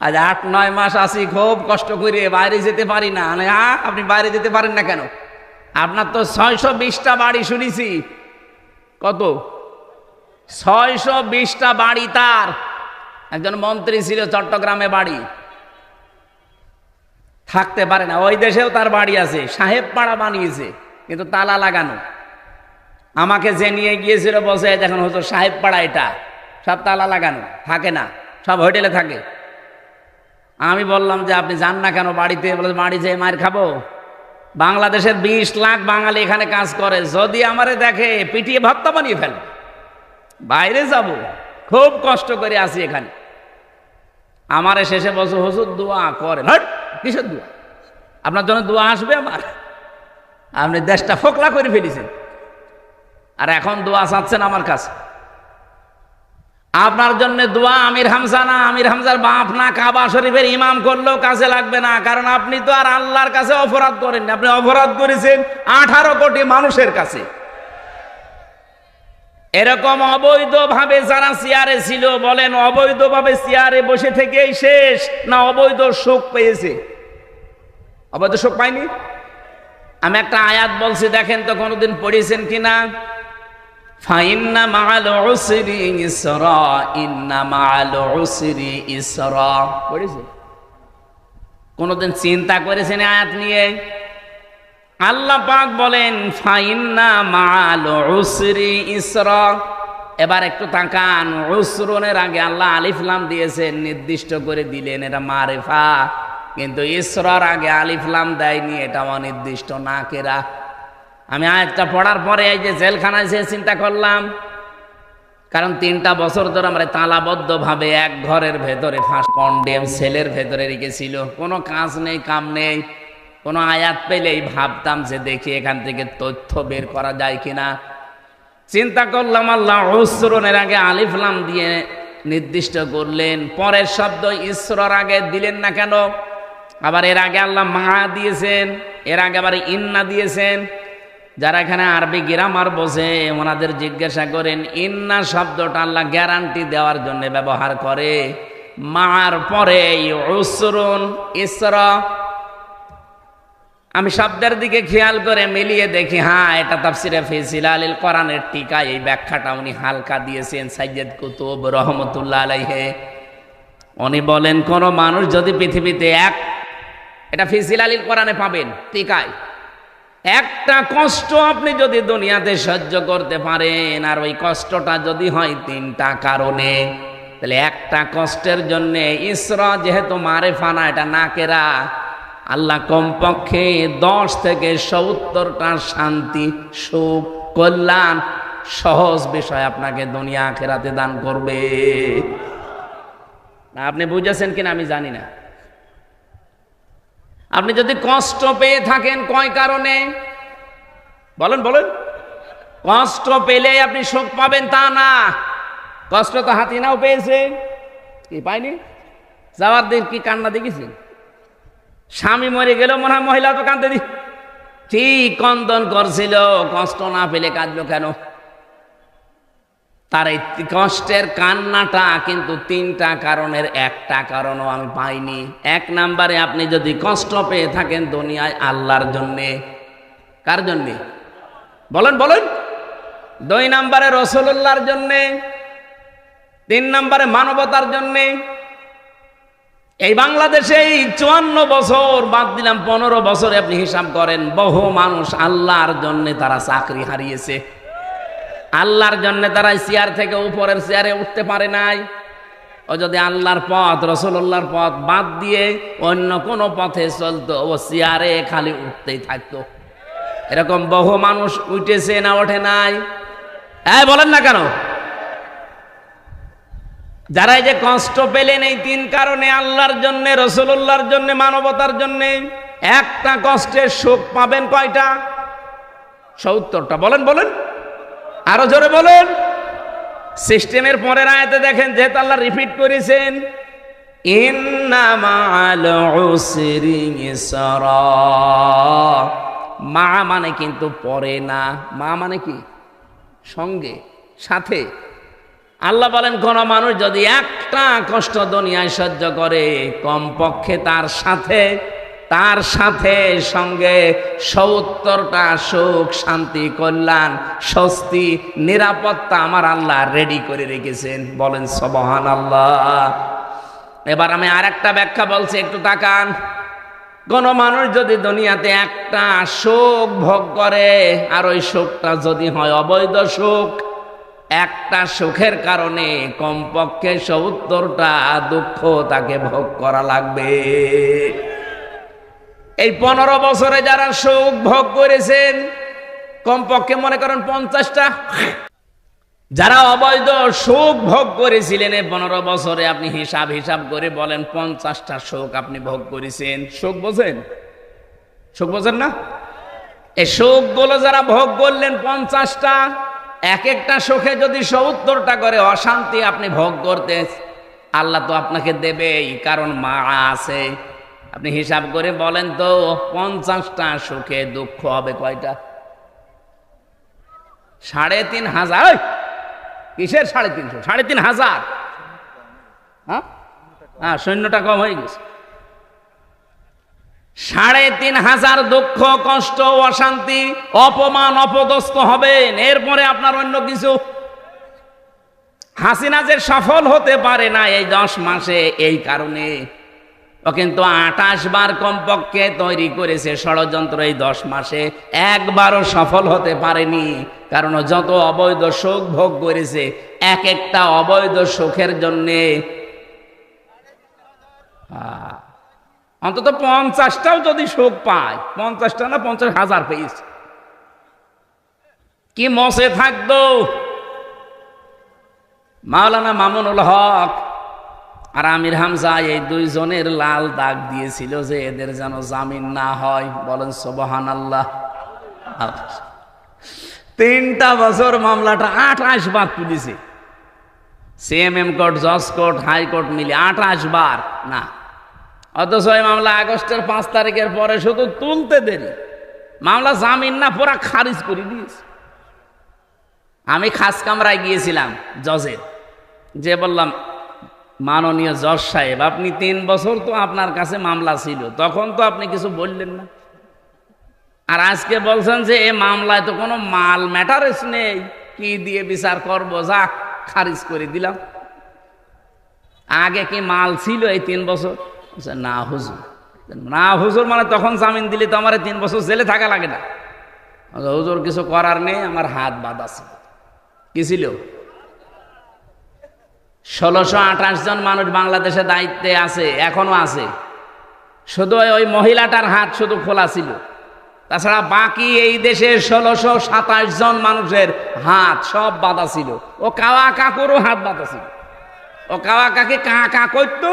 Speaker 1: আজ 8-9 মাস আছি খুব কষ্ট করে, বাইরে যেতে পারি না। আপনি বাইরে যেতে পারেন না কেন? আপনার তো 620টা বাড়ি শুনেছি। কত? 620টা বাড়ি তার। একজন মন্ত্রী ছিল, চট্টগ্রামে বাড়ি, থাকতে পারে না। ওই দেশেও তার বাড়ি আছে, সাহেব পাড়া বানিয়েছে, কিন্তু তালা লাগানো। আমাকে যে নিয়ে গিয়েছিল বসে, দেখুন হুজুর সাহেব পাড়া, এটা সব তালা লাগানো, থাকে না, সব হোটেলে থাকে। আমি বললাম যে আপনি যান না কেন বাড়িতে? বলে বাড়ি যেয়ে মার খাবো। বাংলাদেশের 20 লাখ বাঙালি এখানে কাজ করে, যদি আমারে দেখে পিটিয়ে ভর্তা বানিয়ে ফেলবে। বাইরে যাব, খুব কষ্ট করে আসি এখানে। আমারে শেষে বসে হুজুর দোয়া করেন। হট, কিসের দোয়া? আপনার জন্য দোয়া আসবে আমার? আপনি দেশটা ফোকলা করে ফেলেছেন, আর এখন দোয়া চাচ্ছেন আমার কাছে। আপনার জন্য দোয়া আমির হামজা না, আমির হামজার বাপ না, কাবা শরীফের ইমাম করলেও কাজে লাগবে না, কারণ আপনি তো আর আল্লাহর কাছে অপরাধ করেন না, আপনি অপরাধ করেছেন 18 কোটি মানুষের কাছে। এরকম অবৈধভাবে যারা চেয়ারে ছিল, বলেন অবৈধভাবে চেয়ারে বসে থেকেই শেষ না অবৈধ সুখ পেয়েছে? অবৈধ সুখ পাইনি। আমি একটা আয়াত বলছি, দেখেন তো কোনোদিন পড়েছেন কিনা। ফাইন্না মাআল উসরি ইসরা, ইন্না মাআল উসরি ইসরা, পড়েছেন? কোনোদিন চিন্তা করেছেন আয়াত নিয়ে? আল্লাহ পাক বলেন ফাইন্না মাআল উসরি ইসরা। এবার একটু তাকান, উসরনের আগে আল্লাহ আলিফ লাম দিয়েছেন, নির্দিষ্ট করে দিলেন, এটা মারিফা। কিন্তু ইসরার আগে আলিফ লাম দেয়নি, এটা অনির্দিষ্ট নাকেরা। আমি আয়াতটা পড়ার পরে এই যে জেলখানায় যে চিন্তা করলাম, কারণ 3টা বছর ধরে আমরা তালাবদ্ধভাবে এক ঘরের ভেতরে কন্ডেম সেলের ভেতরে রেখেছিল, কোনো কাজ নেই, কাম নেই। কোনো আয়াত পেলেই ভাবতাম যে দেখি এখান থেকে তথ্য বের করা যায় কিনা। চিন্তা করলাম আল্লাহ উসরনের আগে আলিফ লাম দিয়ে নির্দিষ্ট করলেন, পরের শব্দ ইসরার আগে দিলেন না কেন? আবার এর আগে আল্লাহ মা দিয়েছেন, এর আগে আবার ইন্না দিয়েছেন। যারা এখানে আরবি গ্রামার বোঝে ওনাদের জিজ্ঞাসা করেন, ইন্না শব্দটা আল্লাহ গ্যারান্টি দেওয়ার জন্য ব্যবহার করে, মার পরে উসরুন ইসরা। আমি শব্দের দিকে খেয়াল করে মিলিয়ে দেখি, হ্যাঁ এটা তাফসিরে ফি জিলালিল কোরআনের টিকা, এই ব্যাখ্যাটা উনি হালকা দিয়েছেন সাইয়্যিদ কুতুব রহমাতুল্লাহ আলাইহি। উনি বলেন কোন মানুষ যদি পৃথিবীতে এটা ফি জিলালিল কোরআনে পাবেন টিকায়, একটা কষ্ট আপনি যদি দুনিয়াতে সহ্য করতে পারেন, আর ওই কষ্টটা যদি হয় 3টা কারণে, তাহলে একটা কষ্টের জন্য ইসরা যেহেতু মারিফা না, এটা নাকেরা, আল্লাহ কমপক্ষে 10 থেকে 70টা শান্তি, সুখ, কল্যাণ, সহজ বিষয় আপনাকে দুনিয়া আখিরাতে দান করবে। আপনি বুঝেছেন কিনা আমি জানি না। আপনি যদি কষ্ট পেয়ে থাকেন কয় কারণে বলেন বলেন? কষ্ট পেলে আপনি সুখ পাবেন তা না। কষ্ট তো হাতিনাও পেয়েছে, কি পাইনি? যাওয়ার দিন কি কান্না দেখেছেন? স্বামী মরে গেল, মনে হয় মহিলা তো কাঁদতে ঠিক কন্দন করছিল, কষ্ট না পেলে কাঁদলো কেন? তার এই কষ্টের কান্নাটা কিন্তু 3টা কারণের একটা কারণও আমি পাইনি। 1 নম্বরে আপনি যদি কষ্ট পেয়ে থাকেন দুনিয়ায় আল্লাহর জন্যে, কার জন্যে বলেন বলেন? 2 নম্বরে রাসূলুল্লাহর জন্যে, 3 নম্বরে মানবতার জন্যে। এই বাংলাদেশে এই 54 বছর বাদ দিলাম 15 বছরে আপনি হিসাব করেন, বহু মানুষ আল্লাহর জন্য তারা চাকরি হারিয়েছে, আল্লাহর জন্য তারা চেয়ার থেকে উপরের চেয়ারে উঠতে পারে নাই। ও যদি আল্লাহর পথ রাসূলুল্লাহর পথ বাদ দিয়ে অন্য কোনো পথে চলতো, ও চেয়ারে খালি উঠতেই থাকতো। এরকম বহু মানুষ উঠেছে না ওঠে নাই? বলেন না কেন? যারা এই যে কষ্ট পেলেন এই 3 কারণে, আল্লাহর জন্য, রাসূলুল্লাহর জন্য, মানবতার জন্য, একটা কষ্টের সুখ পাবেন কয়টা? 70টা। বলেন বলেন, আরো জোরে বলেন। সিস্টেমের পরের আয়াতে দেখেন, যেহেতু আল্লাহ রিপিট করেছেন, ইন্না মাআল উসরি ইসরা। মা মানে কিন্তু পরে না, মা মানে কি? সঙ্গে, সাথে। আল্লাহ বলেন কোন মানুষ যদি একটা কষ্ট দুনিয়ায় সহ্য করে, কমপক্ষে তার সাথে সঙ্গে 70টা সুখ, শান্তি, কল্যাণ, স্বস্তি, নিরাপত্তা আমার আল্লাহ রেডি করে রেখেছেন। বলেন সুবহানাল্লাহ। এবার আমি আরেকটা ব্যাখ্যা বলছি, একটু তাকান। কোন মানুষ যদি দুনিয়াতে একটা সুখ ভোগ করে, আর ওই সুখটা যদি হয় অবৈধ সুখ, একটা সুখের কারণে কমপক্ষে 70টা দুঃখ তাকে ভোগ করা লাগবে। এই 15 বছরে যারা সুখ ভোগ করেছেন, কমপক্ষে মনে করেন 50টা। যারা অবৈধ সুখ ভোগ করেছিলেন এই 15 বছরে, আপনি হিসাব করে বলেন 50টা সুখ আপনি ভোগ করেছেন। সুখ বোঝেন? সুখ বোঝেন না? এই সুখগুলো যারা ভোগ করলেন 50টা, এক একটা সুখে যদি ৭০টা করে অশান্তি আপনি ভোগ করতে, আল্লাহ তো আপনাকে দেবেই, কারণ মা আছে। আপনি হিসাব করে বলেন তো 50টা সুখে দুঃখ হবে কয়টা? ৩,৫০০। কিসের ৩৫০? ৩,৫০০। হ্যাঁ, শূন্যটা কম হয়ে গেছে। ৩,৫০০ দুঃখ, কষ্ট, অশান্তি, অপমান, অপদস্থ হবেন। এরপরে আপনার অন্য কিছু। হাসিনা যে সফল হতে পারে না এই 10 মাসে, এই কারণে ও কিন্তু 28 বার কমপক্ষে তৈরি করেছে ষড়যন্ত্র। এই 10 মাসে একবারও সফল হতে পারেনি, কারণ ও যত অবৈধ সুখ ভোগ করেছে, এক একটা অবৈধ সুখের জন্যে অন্তত 50টাও যদি সুখ পায়, 50টা না 50,000 পেয়েছে, কি মসে থাকতো। মাওলানা মামুনুল হক আর আমির হামজা এই দুইজনের লাল দাগ দিয়েছিল যে এদের যেন জামিন না হয়। বলেন সুবহানাল্লাহ। 3টা বছর মামলাটা 28 বার তুলেছে। সিএমএম কোর্ট, জজ কোর্ট, হাইকোর্ট মিলে 28 বার না। অথচ এই মামলা আগস্টের 5 তারিখের পরে শুধু তুলতে দেরি, মামলা জামিন না পুরা খারিজ করে দিয়েছে। আমি খাস কামরায় গিয়েছিলাম জজের, যে বললাম, মাননীয় জজ সাহেব, আপনি 3 বছর তো আপনার কাছে মামলা ছিল, তখন তো আপনি কিছু বললেন না, আর আজকে বলছেন যে এই মামলায় তো কোনো মাল ম্যাটারেস নেই, কি দিয়ে বিচার করবো, যা খারিজ করে দিলাম। আগে কি মাল ছিল এই 3 বছর? না হুজুর। না হুজুর মানে তখন জামিন দিলে তো আমার 3 বছর জেলে থাকা লাগে না। হুজুর কিছু করার নেই, আমার হাত বাঁধা ছিল। কি ছিল? 1628 জন মানুষ বাংলাদেশে দায়িত্বে আছে, এখনো আছে। শুধু ওই মহিলাটার হাত শুধু খোলা ছিল, তাছাড়া বাকি এই দেশে 1627 জন মানুষের হাত সব বাঁধা ছিল। ও কাওয়া কাকুরও হাত বাঁধা ছিল। ও কাওয়া কাকে কা করতো।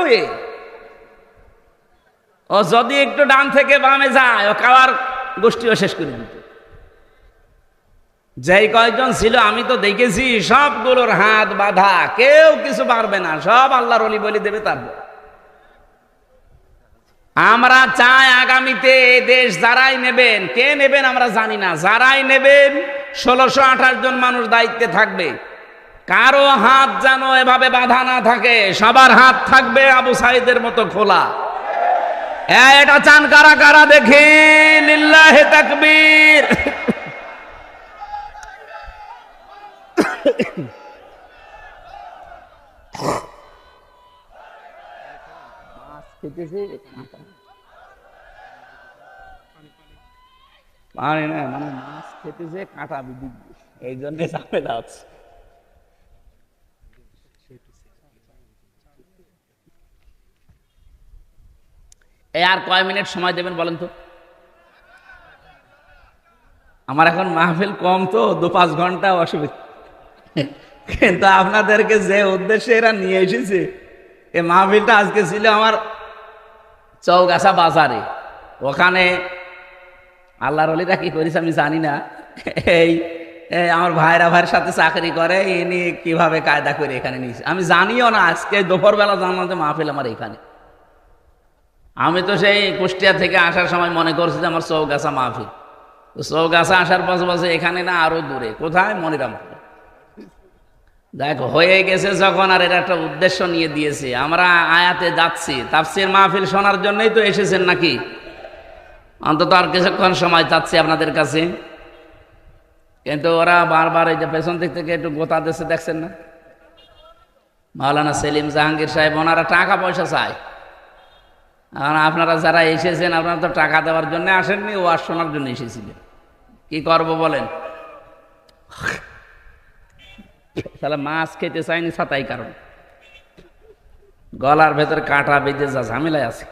Speaker 1: ও যদি একটু ডান থেকে বামে যায়, ও কাওয়ার গোষ্ঠীও শেষ করে দিত। যেই কয়জন ছিল আমি তো দেখেছি, সবগুলোর হাত বাঁধা, কেউ কিছু পারবে না, সব আল্লাহর ওলি বলি দেবে। তারপর আমরা চাই আগামীতে এই দেশ যারাই নেবেন, কে নেবেন আমরা জানি না, যারাই নেবেন 1628 জন মানুষ দায়িত্বে থাকবে। কারো হাত যেন এভাবে বাঁধা না থাকে, সবার হাত থাকবে আবু সাইদের মতো খোলা। এটা চান কারা কারা দেখি? লিল্লাহে তাকবীর। পানি না, মানে মাছ খেতেছে কাঁটা বিধি, এই জন্য ঝামেলা হচ্ছে। এই আর কয় মিনিট সময় দেবেন বলেন তো? আমার এখন মাহফিল কম তো, 2-5 ঘন্টা অসুবিধা, কিন্তু আপনাদেরকে যে উদ্দেশ্যে এরা নিয়ে এসেছে, এই মাহফিলটা আজকে ছিল আমার চৌগাছা বাজারে। ওখানে আল্লাহর ওলিরা কি করেছে আমি জানি না, এই আমার ভাইয়ের সাথে চাকরি করে, ইনি কিভাবে কায়দা করে এখানে নিয়েছে আমি জানিও না। আজকে দুপুরবেলা জানলাম যে মাহফিল আমার এখানে। আমি তো সেই কুষ্টিয়া থেকে আসার সময় মনে করছি যে আমার চৌগাছা মাহফিল। চৌগাছা আসার পাশাপাশি এখানে না, আরো দূরে কোথায়, মনিরামপুর। দেখ হয়ে গেছে যখন, আর এটা একটা উদ্দেশ্য নিয়ে দিয়েছে। আমরা আয়াতে যাচ্ছি, তাফসীর মাহফিল শোনার জন্যই তো এসেছেন নাকি? অন্তত আর কিছুক্ষণ সময় চাচ্ছি আপনাদের কাছে। কিন্তু ওরা বারবার এই যে পেছন দিক থেকে একটু গোতা দিচ্ছে, দেখছেন না? মাওলানা সেলিম জাহাঙ্গীর সাহেব, ওনারা টাকা পয়সা চায়। আর আপনারা যারা এসেছেন, আপনারা তো টাকা দেওয়ার জন্য আসেননি, ওয়াজ শোনার জন্য এসেছিলেন। কি করব বলেন? তাহলে মাছ খেতে চাইনি ছাতাই কারণ, গলার ভেতর কাঁটা বেঁধে যা ঝামেলায় আছে।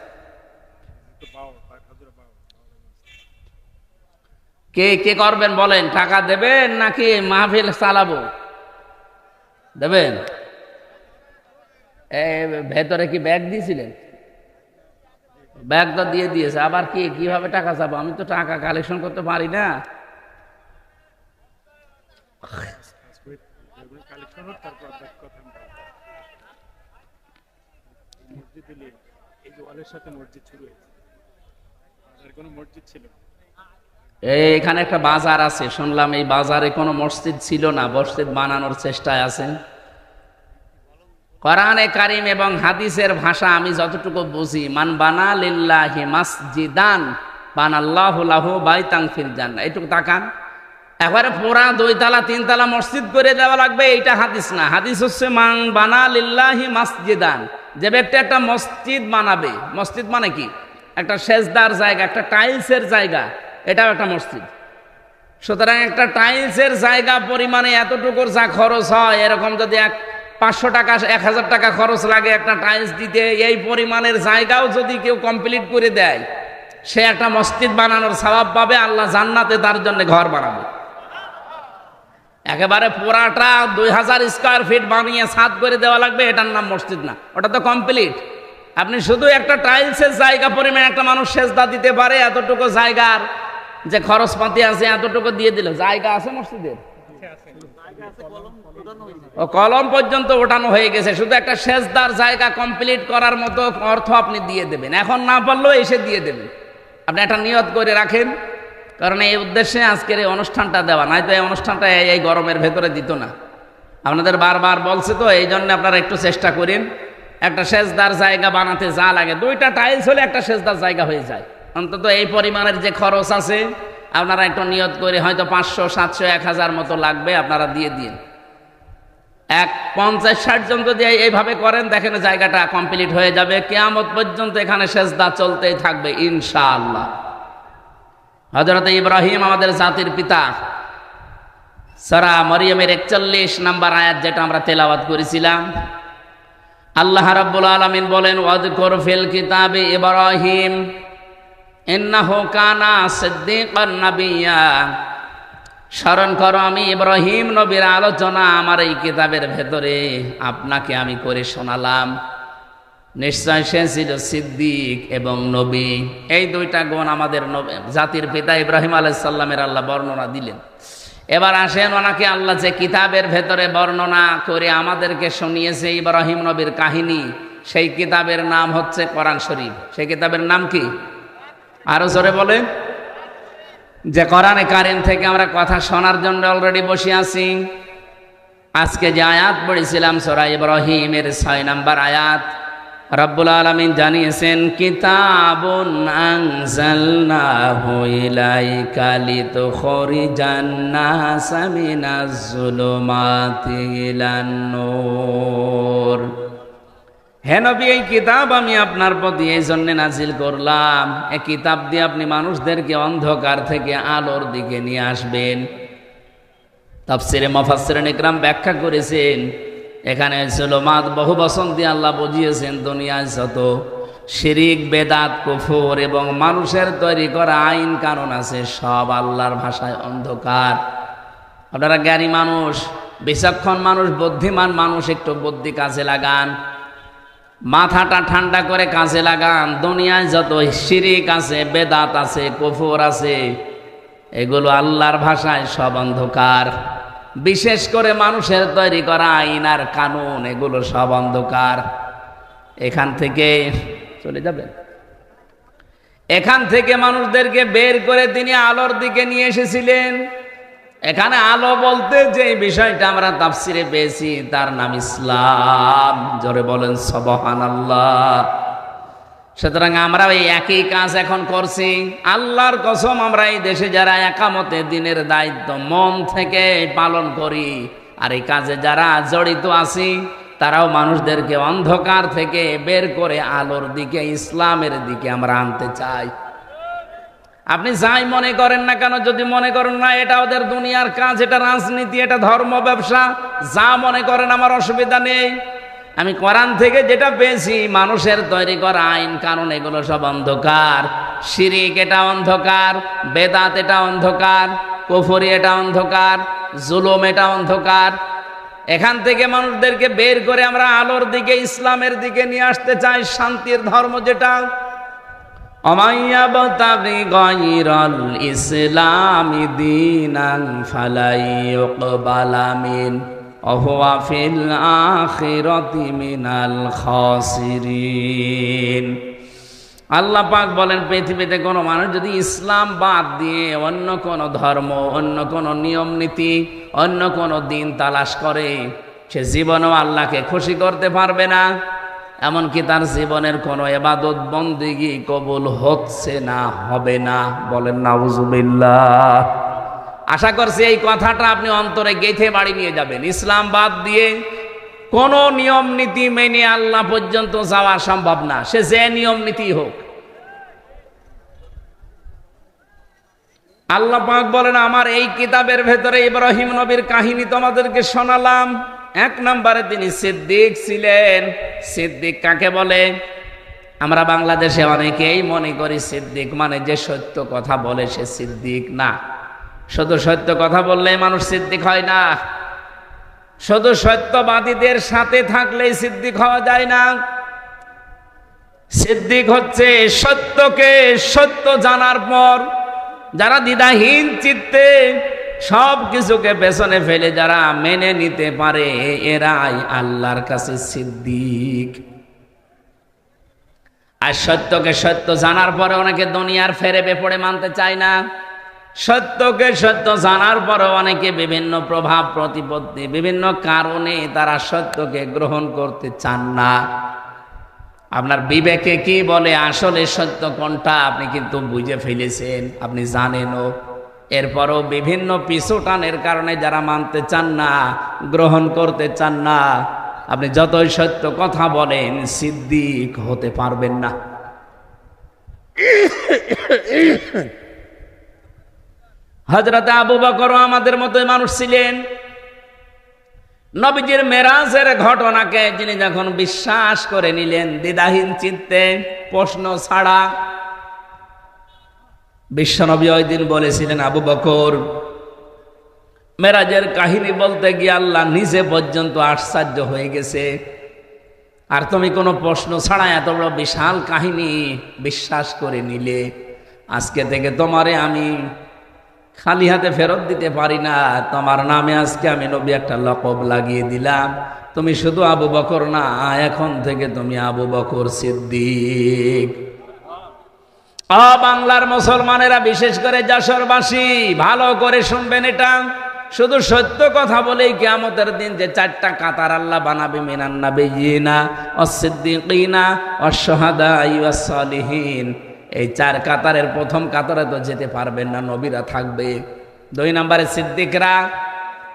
Speaker 1: কে কে করবেন বলেন? টাকা দেবেন নাকি মাহফিল চালাবো? দেবেন? ভেতরে কি ব্যাগ দিয়েছিলেন? ব্যাগ তো দিয়ে দিয়েছে, আবার কি কিভাবে টাকা চাবো? আমি তো টাকা কালেকশন করতে পারি না।
Speaker 2: তারপর কথা মসজিদ দিলে এই যে ওয়ালের সাথে মসজিদ শুরু হয়েছে, আর কোনো মসজিদ ছিল না।
Speaker 1: এখানে একটা বাজার আছে, শুনলাম এই বাজারে কোনো মসজিদ ছিল না, মসজিদ বানানোর চেষ্টায় আছেন। কোরআনে কারিম এবং হাদিসের ভাষা আমি যতটুকু বুঝি, মান বানা লিল্লাহি মাসজিদান বানাল্লাহু লাহু বাইতান ফিল জান্নাহ, এইটুকু তাকান। একবারে পুরা 2 তলা 3 তলা মসজিদ করে দেওয়া লাগবে, এইটা হাদিস না। হাদিস হচ্ছে মান বানা লিল্লাহি মাসজিদান, যে ব্যক্তি একটা মসজিদ বানাবে। মসজিদ মানে কি? একটা সেজদার জায়গা, একটা টাইলসের জায়গা, এটাও একটা মসজিদ। সুতরাং একটা টাইলসের জায়গা পরিমাণে এতটুকুর যা খরচ হয়, এরকম যদি 500 টাকা 1000 টাকা খরচ লাগে একটা টাইলস দিতে, এই পরিমাণের জায়গাও যদি কেউ কমপ্লিট করে দেয়, সে একটা মসজিদ বানানোর সওয়াব পাবে। আল্লাহ জান্নাতে তার জন্য ঘর বানাবে। একেবারে পুরাটা 2000 স্কয়ার ফিট বানিয়ে ছাদ করে দেওয়া লাগবে, এটার নাম মসজিদ না, ওটা তো কমপ্লিট। আপনি শুধু একটা টাইলসের জায়গা পরিমাণ একটা মানুষ সেজদা দিতে পারে, এতটুকু জায়গার যে খরচপাতি আছে এতটুকু দিয়ে দিল। জায়গা আছে মসজিদের, ও কলম পর্যন্ত ওঠানো হয়ে গেছে, শুধু একটা সেজদার জায়গা কমপ্লিট করার মতো অর্থ আপনি দিয়ে দেবেন। এখন না পারলেও এসে দিয়ে দেবেন। আপনি একটা নিয়ত করে রাখেন, কারণ এই উদ্দেশ্যে আজকের এই অনুষ্ঠানটা দেওয়া, নয়তো এই অনুষ্ঠানটা এই গরমের ভেতরে দিত না। আপনাদের বারবার বলছে তো, এই জন্য আপনারা একটু চেষ্টা করেন। একটা সেজদার জায়গা বানাতে যা লাগে, 2টা টাইলস হলে একটা সেজদার জায়গা হয়ে যায়। অন্তত এই পরিমাণের যে খরচ আছে, আপনারা একটু নিয়ত করে, হয়তো 500 700 1000 মতো লাগবে, আপনারা দিয়ে দিন। 50-60 জন যদি এইভাবে করেন, দেখেন জায়গাটা কমপ্লিট হয়ে যাবে। কিয়ামত পর্যন্ত এখানে সেজদা চলতেই থাকবে ইনশাআল্লাহ। হযরত ইব্রাহিম আমাদের জাতির পিতা, সূরা মরিয়মের 41 নম্বর আয়াত যেটা আমরা তেলাওয়াত করেছিলাম, আল্লাহ রাব্বুল আলামিন বলেন, ওয়াযকুর ফিল কিতাবি ইব্রাহিম ইন্নাহু কানা সিদ্দীকান নাবিয়্যা। স্মরণ করো আমি ইব্রাহিম নবীর আলোচনা আমার এই কিতাবের ভেতরে আপনাকে আমি করে শোনালাম। নিশ্চয় সে ছিল সিদ্দিক এবং নবী। এই 2টা গুণ আমাদের জাতির পিতা ইব্রাহিম আলাইহিস সালামের আল্লাহ বর্ণনা দিলেন। এবার আসেন, ওনাকে আল্লাহ যে কিতাবের ভেতরে বর্ণনা করে আমাদেরকে শুনিয়েছে ইব্রাহিম নবীর কাহিনী, সেই কিতাবের নাম হচ্ছে কোরআন শরীফ। সেই কিতাবের নাম কি? আরো জোরে বলেন। যে কোরআনে কারিম থেকে আমরা কথা শোনার জন্য অলরেডি বসে আছি। আজকে যে আয়াত পড়েছিলাম সূরা ইব্রাহিমের 6 নম্বর আয়াত, রব্বুল আলামিন জানিয়েছেন, কিতাবুন আনজালনাহু ইলাইকা লিতুখরিজান নাসা মিনাজ যুলুমাতি ইলান নূর। হে নবী, এই কিতাব আমি আপনার প্রতি এই জন্য নাজিল করলাম, এই কিতাব দিয়ে আপনি মানুষদেরকে অন্ধকার থেকে আলোর দিকে নিয়ে আসবেন। তাফসিরে মুফাসসিরিন ইকরাম ব্যাখ্যা করেছেন, এখানে যুলুমাত বহু বচন দিয়ে আল্লাহ বুঝিয়েছেন, দুনিয়ায় যত শিরিক, বেদাত, কুফর এবং মানুষের তৈরি করা আইন কানুন আছে, সব আল্লাহর ভাষায় অন্ধকার। আপনারা জ্ঞানী মানুষ, বিচক্ষণ মানুষ, বুদ্ধিমান মানুষ, একটু বুদ্ধি কাজে লাগান, মাথাটা ঠান্ডা করে কাজে লাগান। দুনিয়ায় যত শিরিক আছে, বেদাত আছে, কুফর আছে, এগুলো আল্লাহর ভাষায় সব অন্ধকার। বিশেষ করে মানুষের তৈরি করা আইন আর কানুন, এগুলো সব অন্ধকার। এখান থেকে চলে যাবেন, এখান থেকে মানুষদেরকে বের করে তিনি আলোর দিকে নিয়ে এসেছিলেন। এখানে আলো বলতে যে বিষয়টা আমরা তাফসিরে পেয়েছি, তার নাম ইসলাম। জোরে বলেন সুবহানাল্লাহ। সুতরাং আমরা এই একই কাজ এখন করছি। আল্লাহর কসম, আমরা এই দেশে যারা একামতে দিনের দায়িত্ব মন থেকে পালন করি, আর এই কাজে যারা জড়িত আছি, তারাও মানুষদেরকে অন্ধকার থেকে বের করে আলোর দিকে, ইসলামের দিকে আমরা আনতে চাই। আপনি যাই মনে করেন না কেন, যদি মনে করেন না এটা ওদের দুনিয়ার কাজ, এটা রাজনীতি, এটা ধর্ম, ব্যবসা, যা মনে করেন, আমার অসুবিধা নেই। আমি কোরআন থেকে যেটা পেয়েছি, মানুষের তৈরি করা আইন কানুন এগুলো সব অন্ধকার। শিরিক এটা অন্ধকার, বেদাত এটা অন্ধকার, কুফরি এটা অন্ধকার, জুলুম এটা অন্ধকার। এখান থেকে মানুষদেরকে বের করে আমরা আলোর দিকে, ইসলামের দিকে নিয়ে আসতে চাই, শান্তির ধর্ম যেটা। অমাইয়াবতাগি গায়রাল ইসলামি দীনান ফালাই ইউকবালা মিন ওয়া ফিল আখিরাতি মিনাল খাসিরিন। আল্লাহ পাক বলেন, পৃথিবীতে কোনো মানুষ যদি ইসলাম বাদ দিয়ে অন্য কোনো ধর্ম, অন্য কোনো নিয়ম নীতি, অন্য কোনো দিন তালাশ করে, সে জীবনেও আল্লাহকে খুশি করতে পারবে না। এমনকি তার জীবনের কোনো ইবাদত বন্দেগী কবুল হচ্ছে না, হবে না। বলেন নাউজুবিল্লাহ। আশা করছি এই কথাটা আপনি অন্তরে গেঁথে বাড়ি নিয়ে যাবেন। ইসলাম বাদ দিয়ে কোনো নিয়ম নীতি মেনে আল্লাহ পর্যন্ত যাওয়া সম্ভব না, সে যে নিয়ম নীতি হোক। আল্লাহ পাক বলেন, আমার এই কিতাবের ভেতরে ইব্রাহিম নবীর কাহিনী তোমাদেরকে শোনালাম। এক নম্বরে তিনি সিদ্দিক ছিলেন। সিদ্দিক কাকে বলে? আমরা বাংলাদেশে অনেকেই মনে করি সিদ্দিক মানে যে সত্য কথা বলে সে সিদ্দিক। না, শুধু সত্য কথা বললেই মানুষ সিদ্দিক হয় না। শুধু সত্যবাদীদের সাথে থাকলেই সিদ্দিক হওয়া যায় না। সিদ্দিক হচ্ছে সত্যকে সত্য জানার পর যারা দ্বিধাহীন চিত্তে সব কিছুকে পেছনে ফেলে যারা মেনে নিতে পারে, এরাই আল্লাহর কাছে সিদ্দিক। আর সত্যকে সত্য জানার পরে অনেকে দুনিয়ার ফেরে বেপড়ে মানতে চায় না। সত্যকে সত্য জানার পরে অনেকে বিভিন্ন প্রভাব প্রতিপত্তি, বিভিন্ন কারণে তারা সত্যকে গ্রহণ করতে চান না। আপনার বিবেকে কি বলে আসলে সত্য কোনটা আপনি কিন্তু বুঝে ফেলেছেন, আপনি জানেনও। এরপরও বিভিন্ন পিছুটানের কারণে যারা মানতে চান না, গ্রহণ করতে চান না, আপনি যতই সত্য কথা বলেন সিদ্দিক হতে পারবেন না। হযরত আবু বকর আমাদের মতোই মানুষ ছিলেন। নবীজির মেরাজের ঘটনাকে যিনি যখন বিশ্বাস করে নিলেন দ্বিধাহীন চিত্তে, প্রশ্ন ছাড়া, বিশ্বনবী ওই দিন বলেছিলেন, আবু বকর, মেরাজের কাহিনী বলতে গিয়ে আল্লাহ নিজে পর্যন্ত আশ্চর্য হয়ে গেছে, আর তুমি কোনো প্রশ্ন ছাড়া এত বড় বিশাল কাহিনী বিশ্বাস করে নিলে। আজকে থেকে তোমারে আমি খালি হাতে ফেরত দিতে পারি না। তোমার নামে আজকে আমি নবী একটা লকব লাগিয়ে দিলাম। তুমি শুধু আবু বকর না, এখন থেকে তুমি আবু বকর সিদ্দিক। বাংলার মুসলমানেরা, বিশেষ করে যশোরবাসী, ভালো করে শুনবেন এটা। শুধু সত্য কথা বলেই কিয়ামতের দিন যে চারটা কাতার আল্লাহ বানাবে, মিনান নাবিয়িনা ওয়াস-সিদ্দিকিনা ওয়াশ-শুহাদাই ওয়াস-সালিহিন, এই চার কাতারের প্রথম কাতারে তো যেতে পারবেন না, নবীরা থাকবে। দুই নম্বরে সিদ্দিকরা,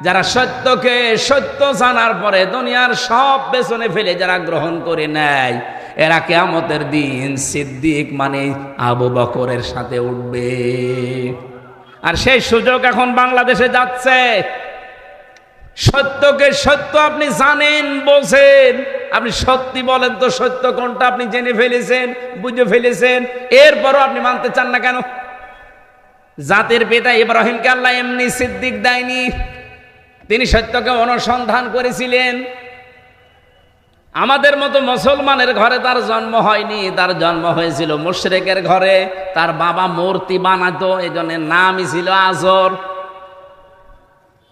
Speaker 1: যারা সত্যকে সত্য জানার পরে দুনিয়ার সব পেছনে ফেলে যারা গ্রহণ করে নেয়, এরা কিয়ামতের দিন সিদ্দিক মানে আবু বকরের সাথে উঠবে। আর সেই সুযোগ এখন বাংলাদেশে যাচ্ছে। সত্যকে সত্য আপনি জানেন, বোঝেন, আপনি সত্যি বলেন তো সত্য কোনটা আপনি জেনে ফেলেছেন, বুঝে ফেলেছেন, এরপরও আপনি মানতে চান না কেন? জাতির পিতা ইব্রাহিমকে আল্লাহ এমনি সিদ্দিক দেয়নি, তিনি সত্যকে অনুসন্ধান করেছিলেন। আমাদের মতো মুসলমানের ঘরে তার জন্ম হয়নি, তার জন্ম হয়েছিল মুশরিকের ঘরে। তার বাবা মূর্তি বানাতো, এই জন্য নামই ছিল আজর।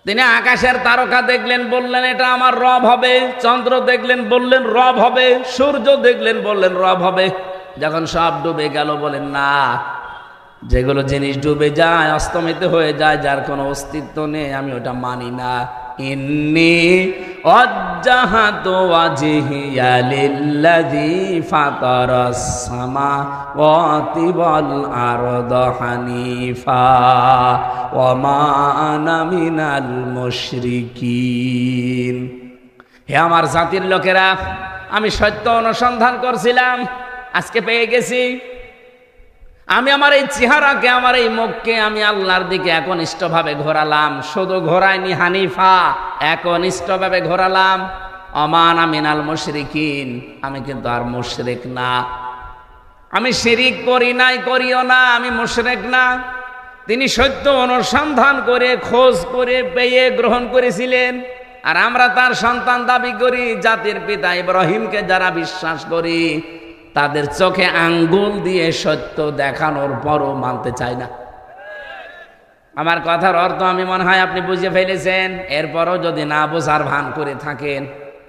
Speaker 1: তিনি আকাশের তারকা দেখলেন, বললেন এটা আমার রব হবে। চন্দ্র দেখলেন, বললেন রব হবে। সূর্য দেখলেন, বললেন রব হবে। যখন সব ডুবে গেল, বলেন না, যেগুলো জিনিস ডুবে যায়, অস্তমিত হয়ে যায়, যার কোনো অস্তিত্ব নেই, আমি ওটা মানি না। ইন্নী ওয়াজ্জাহাতু ওয়াজহিয়া লিল্লাযী ফাতারাস সামাওয়াতি ওয়াল আরদা হানিফা ওয়া মা আনা মিনাল মুশরিকিন। হে আমার জাতির লোকেরা, আমি সত্য অনুসন্ধান করছিলাম, আজকে পেয়ে গেছি। আমি আমার এই চেহারাকে, আমার এই মুখকে আমি আল্লাহর দিকে একনিষ্ঠভাবে ঘোরালাম। শুধু ঘোরাইনি, হানিফা, একনিষ্ঠভাবে ঘোরালাম। অমানা মিনাল মুশরিকিন, আমি কিন্তু আর মুশরিক না। আমি শিরিক করি নাই, করিও না, আমি মুশরিক না। তিনি সত্য অনুসন্ধান করে, খোঁজ করে পেয়ে গ্রহণ করেছিলেন। আর আমরা তার সন্তান দাবি করি। জাতির পিতা ইব্রাহিমকে যারা বিশ্বাস করি, তাদের চোখে আঙ্গুল দিয়ে সত্য দেখানোর পরও মানতে চায় না। আমার কথার অর্থ আমি মনে হয় আপনি বুঝে ফেলেছেন। এরপরও যদি না বোঝার ভান করে থাকেন,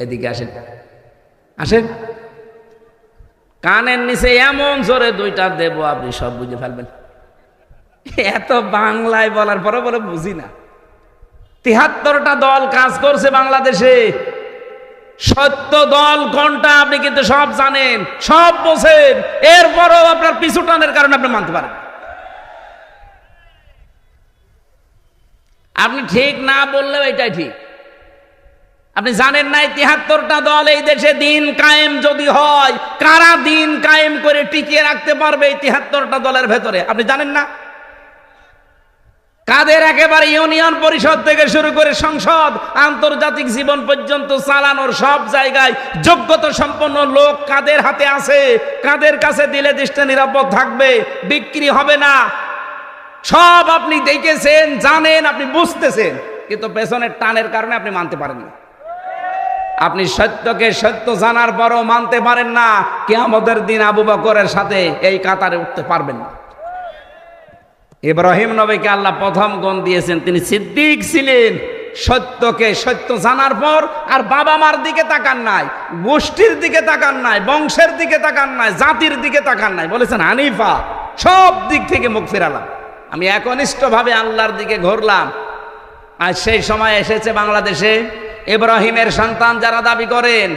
Speaker 1: এদিকে আসেন, আসেন, কানের নিচে এমন জোরে দুইটা দেব আপনি সব বুঝে ফেলবেন। এত বাংলায় বলার পরে বলে বুঝি না। ৭৩টা দল কাজ করছে বাংলাদেশে। সত্য দল কোনটা আপনি কিন্তু সব জানেন, সব বোঝেন, এরপরও আপনার পিছু টানের কারণে আপনি মানতে পারেন। আপনি ঠিক না বললেও এটাই ঠিক। আপনি জানেন নাই ৭৩টা দল এই দেশে দিন কায়েম যদি হয়, কারা দিন কায়েম করে টিকিয়ে রাখতে পারবে এই ৭৩টা দলের ভেতরে? আপনি জানেন না? কাদের একেবারে ইউনিয়ন পরিষদ থেকে শুরু করে সংসদ, আন্তর্জাতিক জীবন পর্যন্ত চালানোর সব জায়গায় যোগ্যতা সম্পন্ন লোক কাদের হাতে আছে, কাদের কাছে দিলে দেশটা নিরাপদ থাকবে, বিক্রি হবে না, সব আপনি দেখেছেন, জানেন, আপনি বুঝতেছেন, কিন্তু পেছনের টানের কারণে আপনি মানতে পারেন না। আপনি সত্যকে সত্য জানার পরও মানতে পারেন না। কিয়ামতের দিন আবু বকরের সাথে এই কাতারে উঠতে পারবেন না। ইব্রাহিম নবীকে আল্লাহ প্রথম গুণ দিয়েছেন, তিনি সিদ্দিক ছিলেন। সত্যকে সত্য জানার পর আর বাবা মার দিকে তাকান নাই, গোষ্ঠীর দিকে তাকান নাই, বংশের দিকে তাকান নাই, জাতির দিকে তাকান নাই, বলেছেন হানিফা, সব দিক থেকে মুখ ফেরালাম, আমি একনিষ্ঠভাবে আল্লাহর দিকে ঘুরলাম। আর সেই সময় এসেছে বাংলাদেশে ইব্রাহিমের সন্তান যারা দাবি করেন,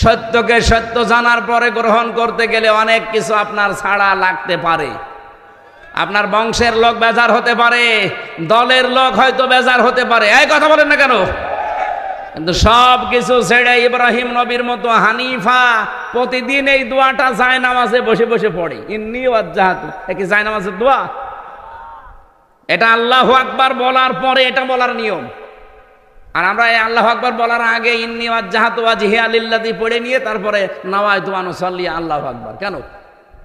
Speaker 1: সত্যকে সত্য জানার পরে গ্রহণ করতে গেলে অনেক কিছু আপনার ছাড়া লাগতে পারে। আপনার বংশের লোক বেজার হতে পারে, দলের লোক হয়তো বেজার হতে পারে, এই কথা বলেন না কেন? কিন্তু সব কিছু ছেড়ে ইব্রাহিম নবীর মতো হানিফা প্রতিদিন এই দোয়াটা জায়নামাজে বসে বসে পড়ে, ইন্নী ওয়াজ্জাহাতু, কি জায়নামাজের দোয়া? এটা আল্লাহু আকবার বলার পরে এটা বলার নিয়ম। আর আমরা এই আল্লাহু আকবার বলার আগে ইন্নী ওয়াজ্জাহাতু ওয়াজহিয়া লিল্লাযী পড়ে নিয়ে তারপরে নাওয়াইতু আন উসাল্লি আল্লাহু আকবার। কেন?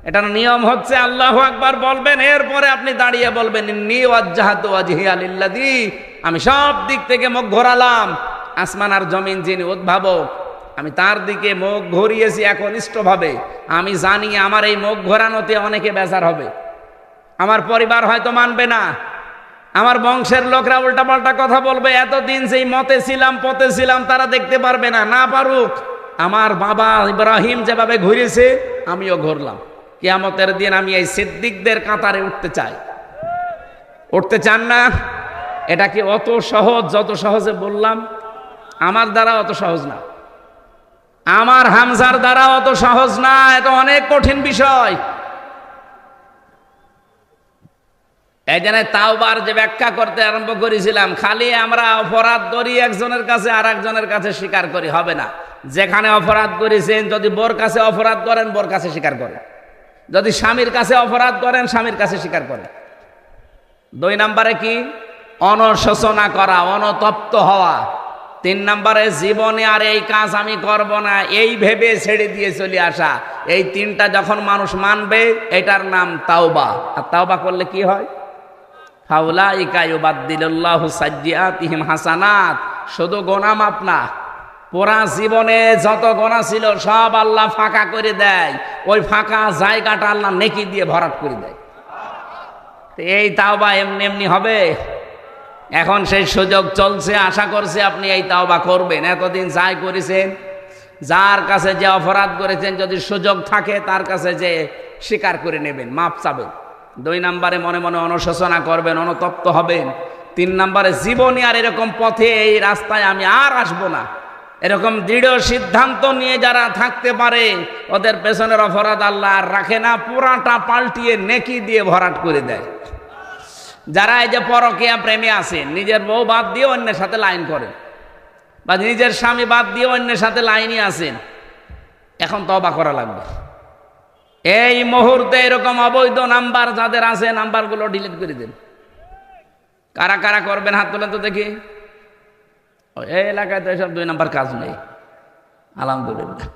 Speaker 1: এটার নিয়ম হচ্ছে আল্লাহু আকবার বলবেন, এরপরে আপনি দাঁড়িয়ে বলবেন ইন্নী ওয়াজ্জাহাতু ওয়াজহিয়া লিল্লাযী, আমি সব দিক থেকে মুখ ঘোরালাম, আসমান আর জমিন যিনি উদ্ভাবক, আমি তার দিকে মুখ ঘুরিয়েছি একনিষ্ঠভাবে। আমি জানি আমার এই মুখ ঘোরানোতে অনেকে বেজার হবে, আমার পরিবার হয়তো মানবে না, আমার বংশের লোকরা উল্টাপাল্টা কথা বলবে, এতদিন যেই মতে ছিলাম পথে ছিলাম তারা দেখতে পারবে না, না পারুক। আমার বাবা ইব্রাহিম যেভাবে ঘুরেছে আমিও ঘুরলাম। কিয়ামতের দিন আমি এই সিদ্দিকদের কাতারে উঠতে চাই। উঠতে চান না? এটা কি অত সহজ? যত সহজে বললাম, আমার দ্বারা অত সহজ না, আমার হামজার দ্বারা অত সহজ না, এটা অনেক কঠিন বিষয়। এই জন্য তাওবার যে ব্যাখ্যা করতে আরম্ভ করেছিলাম, খালি আমরা অপরাধ করি একজনের কাছে আর একজনের কাছে স্বীকার করি, হবে না। যেখানে অপরাধ করেছেন, যদি বোর কাছে অপরাধ করেন বোর কাছে স্বীকার করেন, যদি স্বামীর কাছে অপরাধ করেন স্বামীর কাছে স্বীকার করেন। 2 নম্বরে কি? অনশোচনা করা, অনুতপ্ত হওয়া। 3 নম্বরে জীবনে আর এই কাজ আমি করব না এই ভেবে ছেড়ে দিয়ে চলে আসা। এই 3টা যখন মানুষ মানবে এটার নাম তাওবা। আর তাওবা করলে কি হয়? ফাউলাইকা ইউবাদদিলুল্লাহু সাইয়্যাতিহিম হাসানাত। শুধু গোনা মাপ না, পুরা জীবনে যত গোনা ছিল সব আল্লাহ ফাঁকা করে দেয়, ওই ফাঁকা জায়গাটা আল্লাহ নেকি দিয়ে ভরাট করে দেয়। এই তাওবা এমনি এমনি হবে? এখন সেই সুযোগ চলছে, আশা করছে আপনি এই তাওবা করবেন। এতদিন যাই করেছেন, যার কাছে যে অপরাধ করেছেন, যদি সুযোগ থাকে তার কাছে যে স্বীকার করে নেবেন, মাপ চাবেন। 2 নম্বরে মনে মনে অনুশোচনা করবেন, অনুতপ্ত হবেন। 3 নম্বরে জীবনে আর এরকম পথে এই রাস্তায় আমি আর আসবো না, এরকম দৃঢ় সিদ্ধান্ত নিয়ে যারা থাকতে পারে ওদের পেছনের অপরাধ আল্লাহ আর রাখে না, পুরাটা পাল্টিয়ে নেকি দিয়ে ভরাট করে দেয়। যারা এই যে পরকীয়া প্রেমে আছেন, নিজের বউ বাদ দিয়ে অন্যের সাথে লাইন করেন, বা নিজের স্বামী বাদ দিয়ে অন্যের সাথে লাইনই আছেন, এখন তওবা করা লাগবে। এই মুহূর্তে এরকম অবৈধ নাম্বার যাদের আছে, নাম্বারগুলো ডিলিট করে দেন। কারা কারা করবেন হাত তোলেন তো দেখি। এই এলাকায় তো এসব 2 নাম্বার কাজ নেই, আলহামদুলিল্লাহ।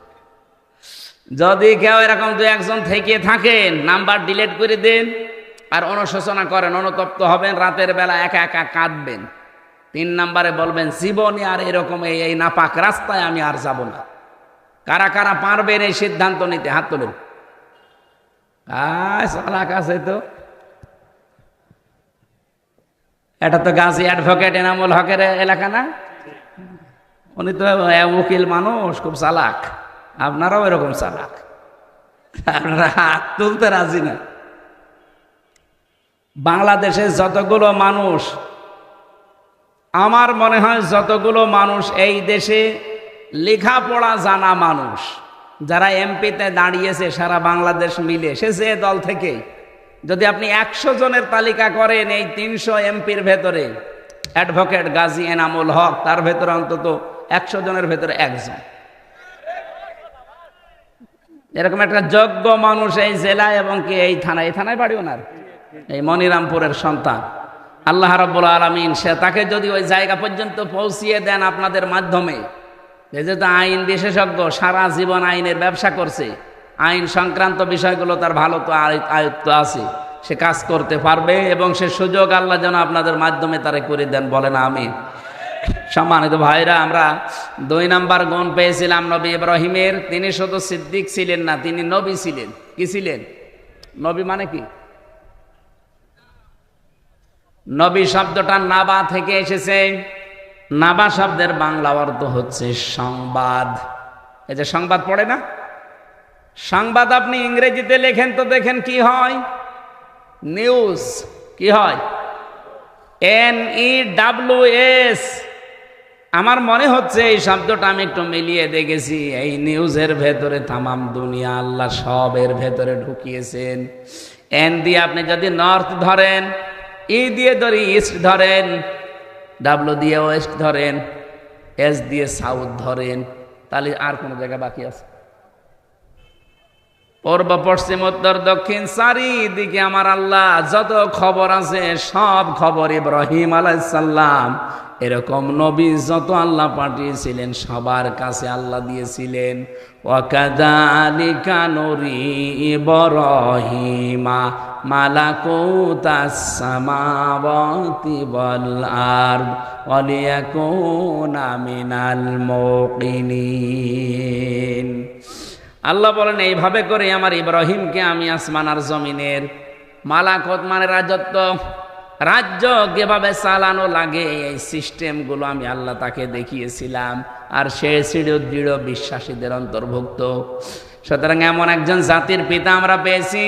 Speaker 1: যদি কেউ এরকম 2-1 জন থেকে থাকেন, নাম্বার ডিলিট করে দেন আর অনুশোচনা করেন, অনুতপ্ত হবেন, রাতের বেলা একা একা কাঁদবেন। 3 নম্বরে বলবেন জীবনে আর এরকম এই নাপাক রাস্তায় আমি আর যাব না। কারা কারা পারবেন এই সিদ্ধান্ত নিতে হাত তোলেন। চালাক আছে তো। এটা তো গাজী অ্যাডভোকেট এনামুল হকের এলাকা না? উনি তো উকিল মানুষ, খুব চালাক। আপনারাও এরকম চালাক, আপনারা হাত তুলতে রাজি না। বাংলাদেশে যতগুলো মানুষ, আমার মনে হয় যতগুলো মানুষ এই দেশে লেখাপড়া জানা মানুষ যারা এমপিতে দাঁড়িয়েছে সারা বাংলাদেশ মিলে, সে যে দল থেকে, যদি আপনি 100 জনের তালিকা করেন, এই 300 এমপির ভেতরে অ্যাডভোকেট গাজী এনামুল হক তার ভেতরে অন্তত 100 জনের ভেতরে একজন এরকম একটা যোগ্য মানুষ এই জেলায় এবং কি এই থানায় বাড়ি ওনার, এই মনিরামপুরের সন্তান। আল্লাহ রাব্বুল আলামিন সে তাকে যদি ওই জায়গা পর্যন্ত পৌঁছিয়ে দেন আপনাদের মাধ্যমে, যেহেতু আইন বিশেষজ্ঞ, সারা জীবন আইনের ব্যবসা করছে, আইন সংক্রান্ত বিষয়গুলো তার ভালো তো আয়ত্ত আছে, সে কাজ করতে পারবে এবং সে সুযোগ আল্লাহ যেন আপনাদের মাধ্যমে তারে করে দেন, বলেন আমিন। সম্মানিত ভাইরা, আমরা 2 নাম্বার গুণ পেয়েছিলাম নবী ইব্রাহিমের। তিনি শুধু সিদ্দিক ছিলেন না, তিনি নবী ছিলেন। কি ছিলেন? নবী মানে কি? নবী শব্দটা নাবা থেকে এসেছে। নাবা শব্দের বাংলা অর্থ হচ্ছে সংবাদ। এই যে সংবাদ পড়ে না, সংবাদ আপনি ইংরেজিতে লেখেন তো দেখেন কি হয়, নিউজ। কি হয়? NEWS। আমার মনে হচ্ছে এই শব্দটা আমি একটু মিলিয়ে দেখেছি, এই নিউজের ভেতরে তামাম দুনিয়া আল্লাহ সবের ভেতরে ঢুকিয়েছেন। এন দিয়ে আপনি যদি নর্থ ধরেন, ই দিয়ে ধরি ইস্ট ধরেন, ডাব্লু দিয়ে ওয়েস্ট ধরেন, এস দিয়ে সাউথ ধরেন, তাহলে আর কোনো জায়গা বাকি আছে? পূর্ব পশ্চিম উত্তর দক্ষিণ চারিদিকে আমার আল্লাহ যত খবর আছে সব খবর ইব্রাহিম আলাইহিস সালাম এরকম নবী যত আল্লাহ পাঠিয়েছিলেন সবার কাছে আল্লাহ দিয়েছিলেন। ওয়াকাযালিকা নুরি ইব্রাহিমা মালাকুতাস সামাওয়াতি ওয়াল আরদ ওয়ালিয়াকুনা মিনাল মুকিনিন। আল্লাহ বলেন, এইভাবে করে আমার ইব্রাহিমকে আমি আসমান আর জমিনের মালাকত মানে রাজত্ব, রাজ্য কিভাবে চালানো লাগে এই সিস্টেমগুলো আমি আল্লাহ তাকে দেখিয়েছিলাম, আর সে দৃঢ় বিশ্বাসীদের অন্তর্ভুক্ত। সুতরাং এমন একজন জাতির পিতা আমরা পেয়েছি।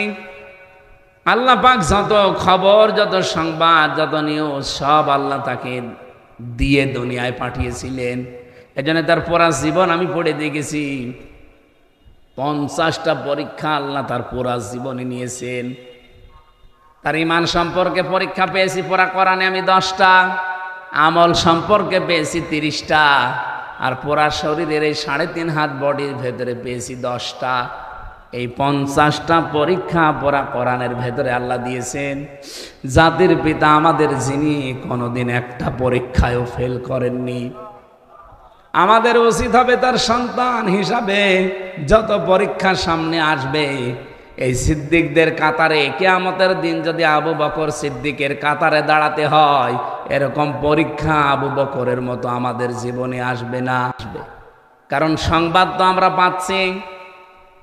Speaker 1: আল্লাহ পাক যত খবর, যত সংবাদ, যত নিউজ সব আল্লাহ তাকে দিয়ে দুনিয়ায় পাঠিয়েছিলেন। এজন্য তার পুরা জীবন আমি পড়ে দেখেছি, 50টা পরীক্ষা আল্লাহ তার পুরা জীবনে নিয়েছেন। তার ঈমান সম্পর্কে পরীক্ষা পেয়েছি পুরা কোরআনে আমি 10টা, আমল সম্পর্কে পেয়েছি 30টা, আর পুরা শরীরের এই 3.5 হাত বডির ভেতরে পেয়েছি 10টা। এই 50টা পরীক্ষা পুরা কোরআনের ভেতরে আল্লাহ দিয়েছেন। জাতির পিতা আমাদের, যিনি কোনোদিন একটা পরীক্ষায়ও ফেল করেননি। আমাদের উচিত হবে তার সন্তান হিসাবে যত পরীক্ষা সামনে আসবে, এই সিদ্দিকদের কাতারে কিয়ামতের দিন যদি আবু বকর সিদ্দিকের কাতারে দাঁড়াতে হয়, এরকম পরীক্ষা আবু বকরের মতো আমাদের জীবনে আসবে না। কারণ সংবাদ তো আমরা পাচ্ছি।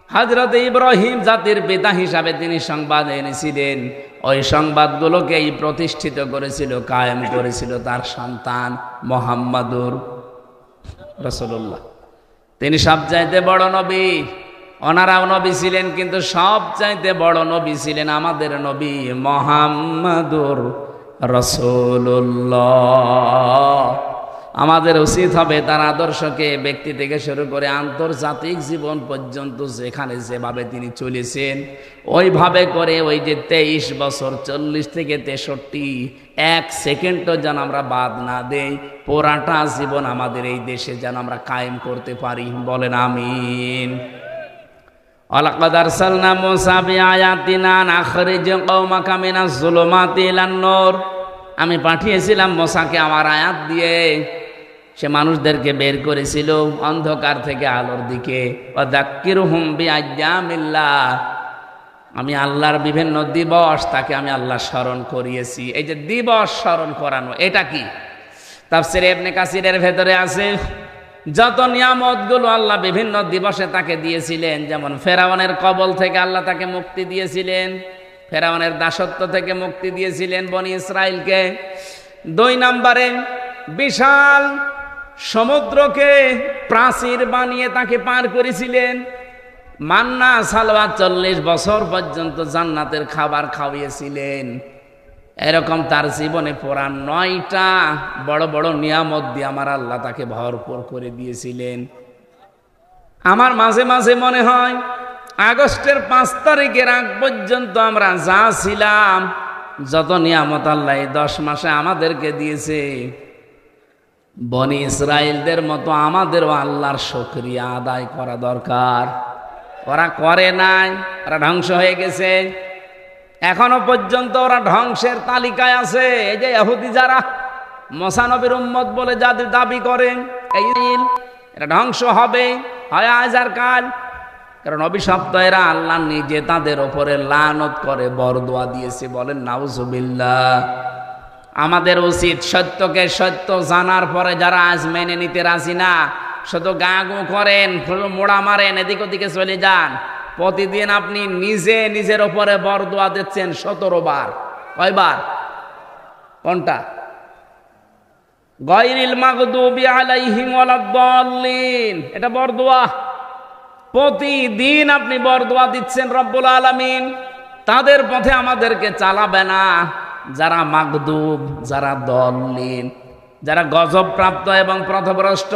Speaker 1: হযরত ইব্রাহিম জাতির পিতা হিসাবে তিনি সংবাদ এনেছিলেন, ওই সংবাদগুলোকেই প্রতিষ্ঠিত করেছিল, কায়েম করেছিল তার সন্তান মুহাম্মাদুর রাসূলুল্লাহ। তিনি সবচাইতে বড় নবী। ওনারাও নবী ছিলেন, কিন্তু সবচাইতে বড় নবী ছিলেন আমাদের নবী মুহাম্মাদুর রাসূলুল্লাহ। আমাদের উচিত হবে তার আদর্শকে ব্যক্তি থেকে শুরু করে আন্তর্জাতিক জীবন পর্যন্ত যেখানে যেভাবে তিনি চলেছেন, ওইভাবে করে ওই যে 23 বছর 40 থেকে 63 এক সেকেন্ডও যেন আমরা বাদ না দেই, পুরাটা জীবন আমাদের এই দেশে যেন আমরা কায়েম করতে পারি, বলেন আমিন। ওয়ালাকাদ আরসালনা মূসা বিআয়াতিনা নাখরিজ কওমাকা মিনাজ যুলুমাতি ইলান নূর। আমি পাঠিয়েছিলাম মূসাকে আমার আয়াত দিয়ে, সে মানুষদেরকে বের করেছিল অন্ধকার থেকে আলোর দিকে। ওয়াযাক্কিরুহুম বিআইয়ামিল্লাহ, আমি আল্লাহর বিভিন্ন দিবস তাকে আমি আল্লাহ স্মরণ করিয়েছি। এই যে দিবস স্মরণ করানো, এটা কি? তাফসীরে ইবনে কাসিরের ভেতরে আছে যত নিয়ামতগুলো আল্লাহ বিভিন্ন দিবসে তাকে দিয়েছিলেন। যেমন ফেরাউনের কবল থেকে আল্লাহ তাকে মুক্তি দিয়েছিলেন, ফেরাউনের দাসত্ব থেকে মুক্তি দিয়েছিলেন বনি ইসরাইলকে। 2 নম্বরে বিশাল সমুদ্রকে প্রাচীর বানিয়ে তাকে পার করেছিলেন। মান্না সালওয়া 40 বছর পর্যন্ত জান্নাতের খাবার খাওয়িয়েছিলেন। এরকম তার জীবনে পুরা 9টা বড় বড় নিয়ামত দিয়ে আমার আল্লাহ তাকে ভরপুর করে দিয়েছিলেন। আমার মাঝে মাঝে মনে হয় আগস্টের 5 তারিখের আগ পর্যন্ত আমরা যা ছিলাম, যত নিয়ামত আল্লাহ 10 মাসে আমাদেরকে দিয়েছে, বনি ইসরায়েলদের মতো আমাদেরও আল্লাহর শুকরিয়া আদায় করা দরকার। ওরা করে নাই, ওরা ধ্বংস হয়ে গেছে। এখনো পর্যন্ত ওরা ধ্বংসের তালিকায় আছে। এই যে ইহুদি যারা মুসা নবীর উম্মত বলে যাদের দাবি করেন, এরা ধ্বংস হবে হয় আজ আর কাল। কারণ অভিশপ্ত এরা আল্লাহ নিজে তাদের ওপরে লানত করে বরদোয়া দিয়েছে। বলেন নাউজুবিল্লাহ। আমাদের উচিত সত্যকে সত্য জানার পরে যারা আজ মেনে নিতে রাজি না, শুধু গা গু করেন, মোড়া মারেন, এদিক ওদিকে চলে যান, প্রতিদিন আপনি নিজে নিজের ওপরে বরদোয়া দিচ্ছেন 17 বার। কয়বার? কোনটা? গায়রিল মাগদুবি আলাইহিম ওয়ালাদ-দাল্লিন, এটা বরদোয়া। প্রতিদিন আপনি বরদোয়া দিচ্ছেন রব্বুল আলামিন তাদের পথে আমাদেরকে চালাবে না, যারা মাগদুব, যারা দল্লিন, যারা গজব প্রাপ্ত এবং পথভ্রষ্ট।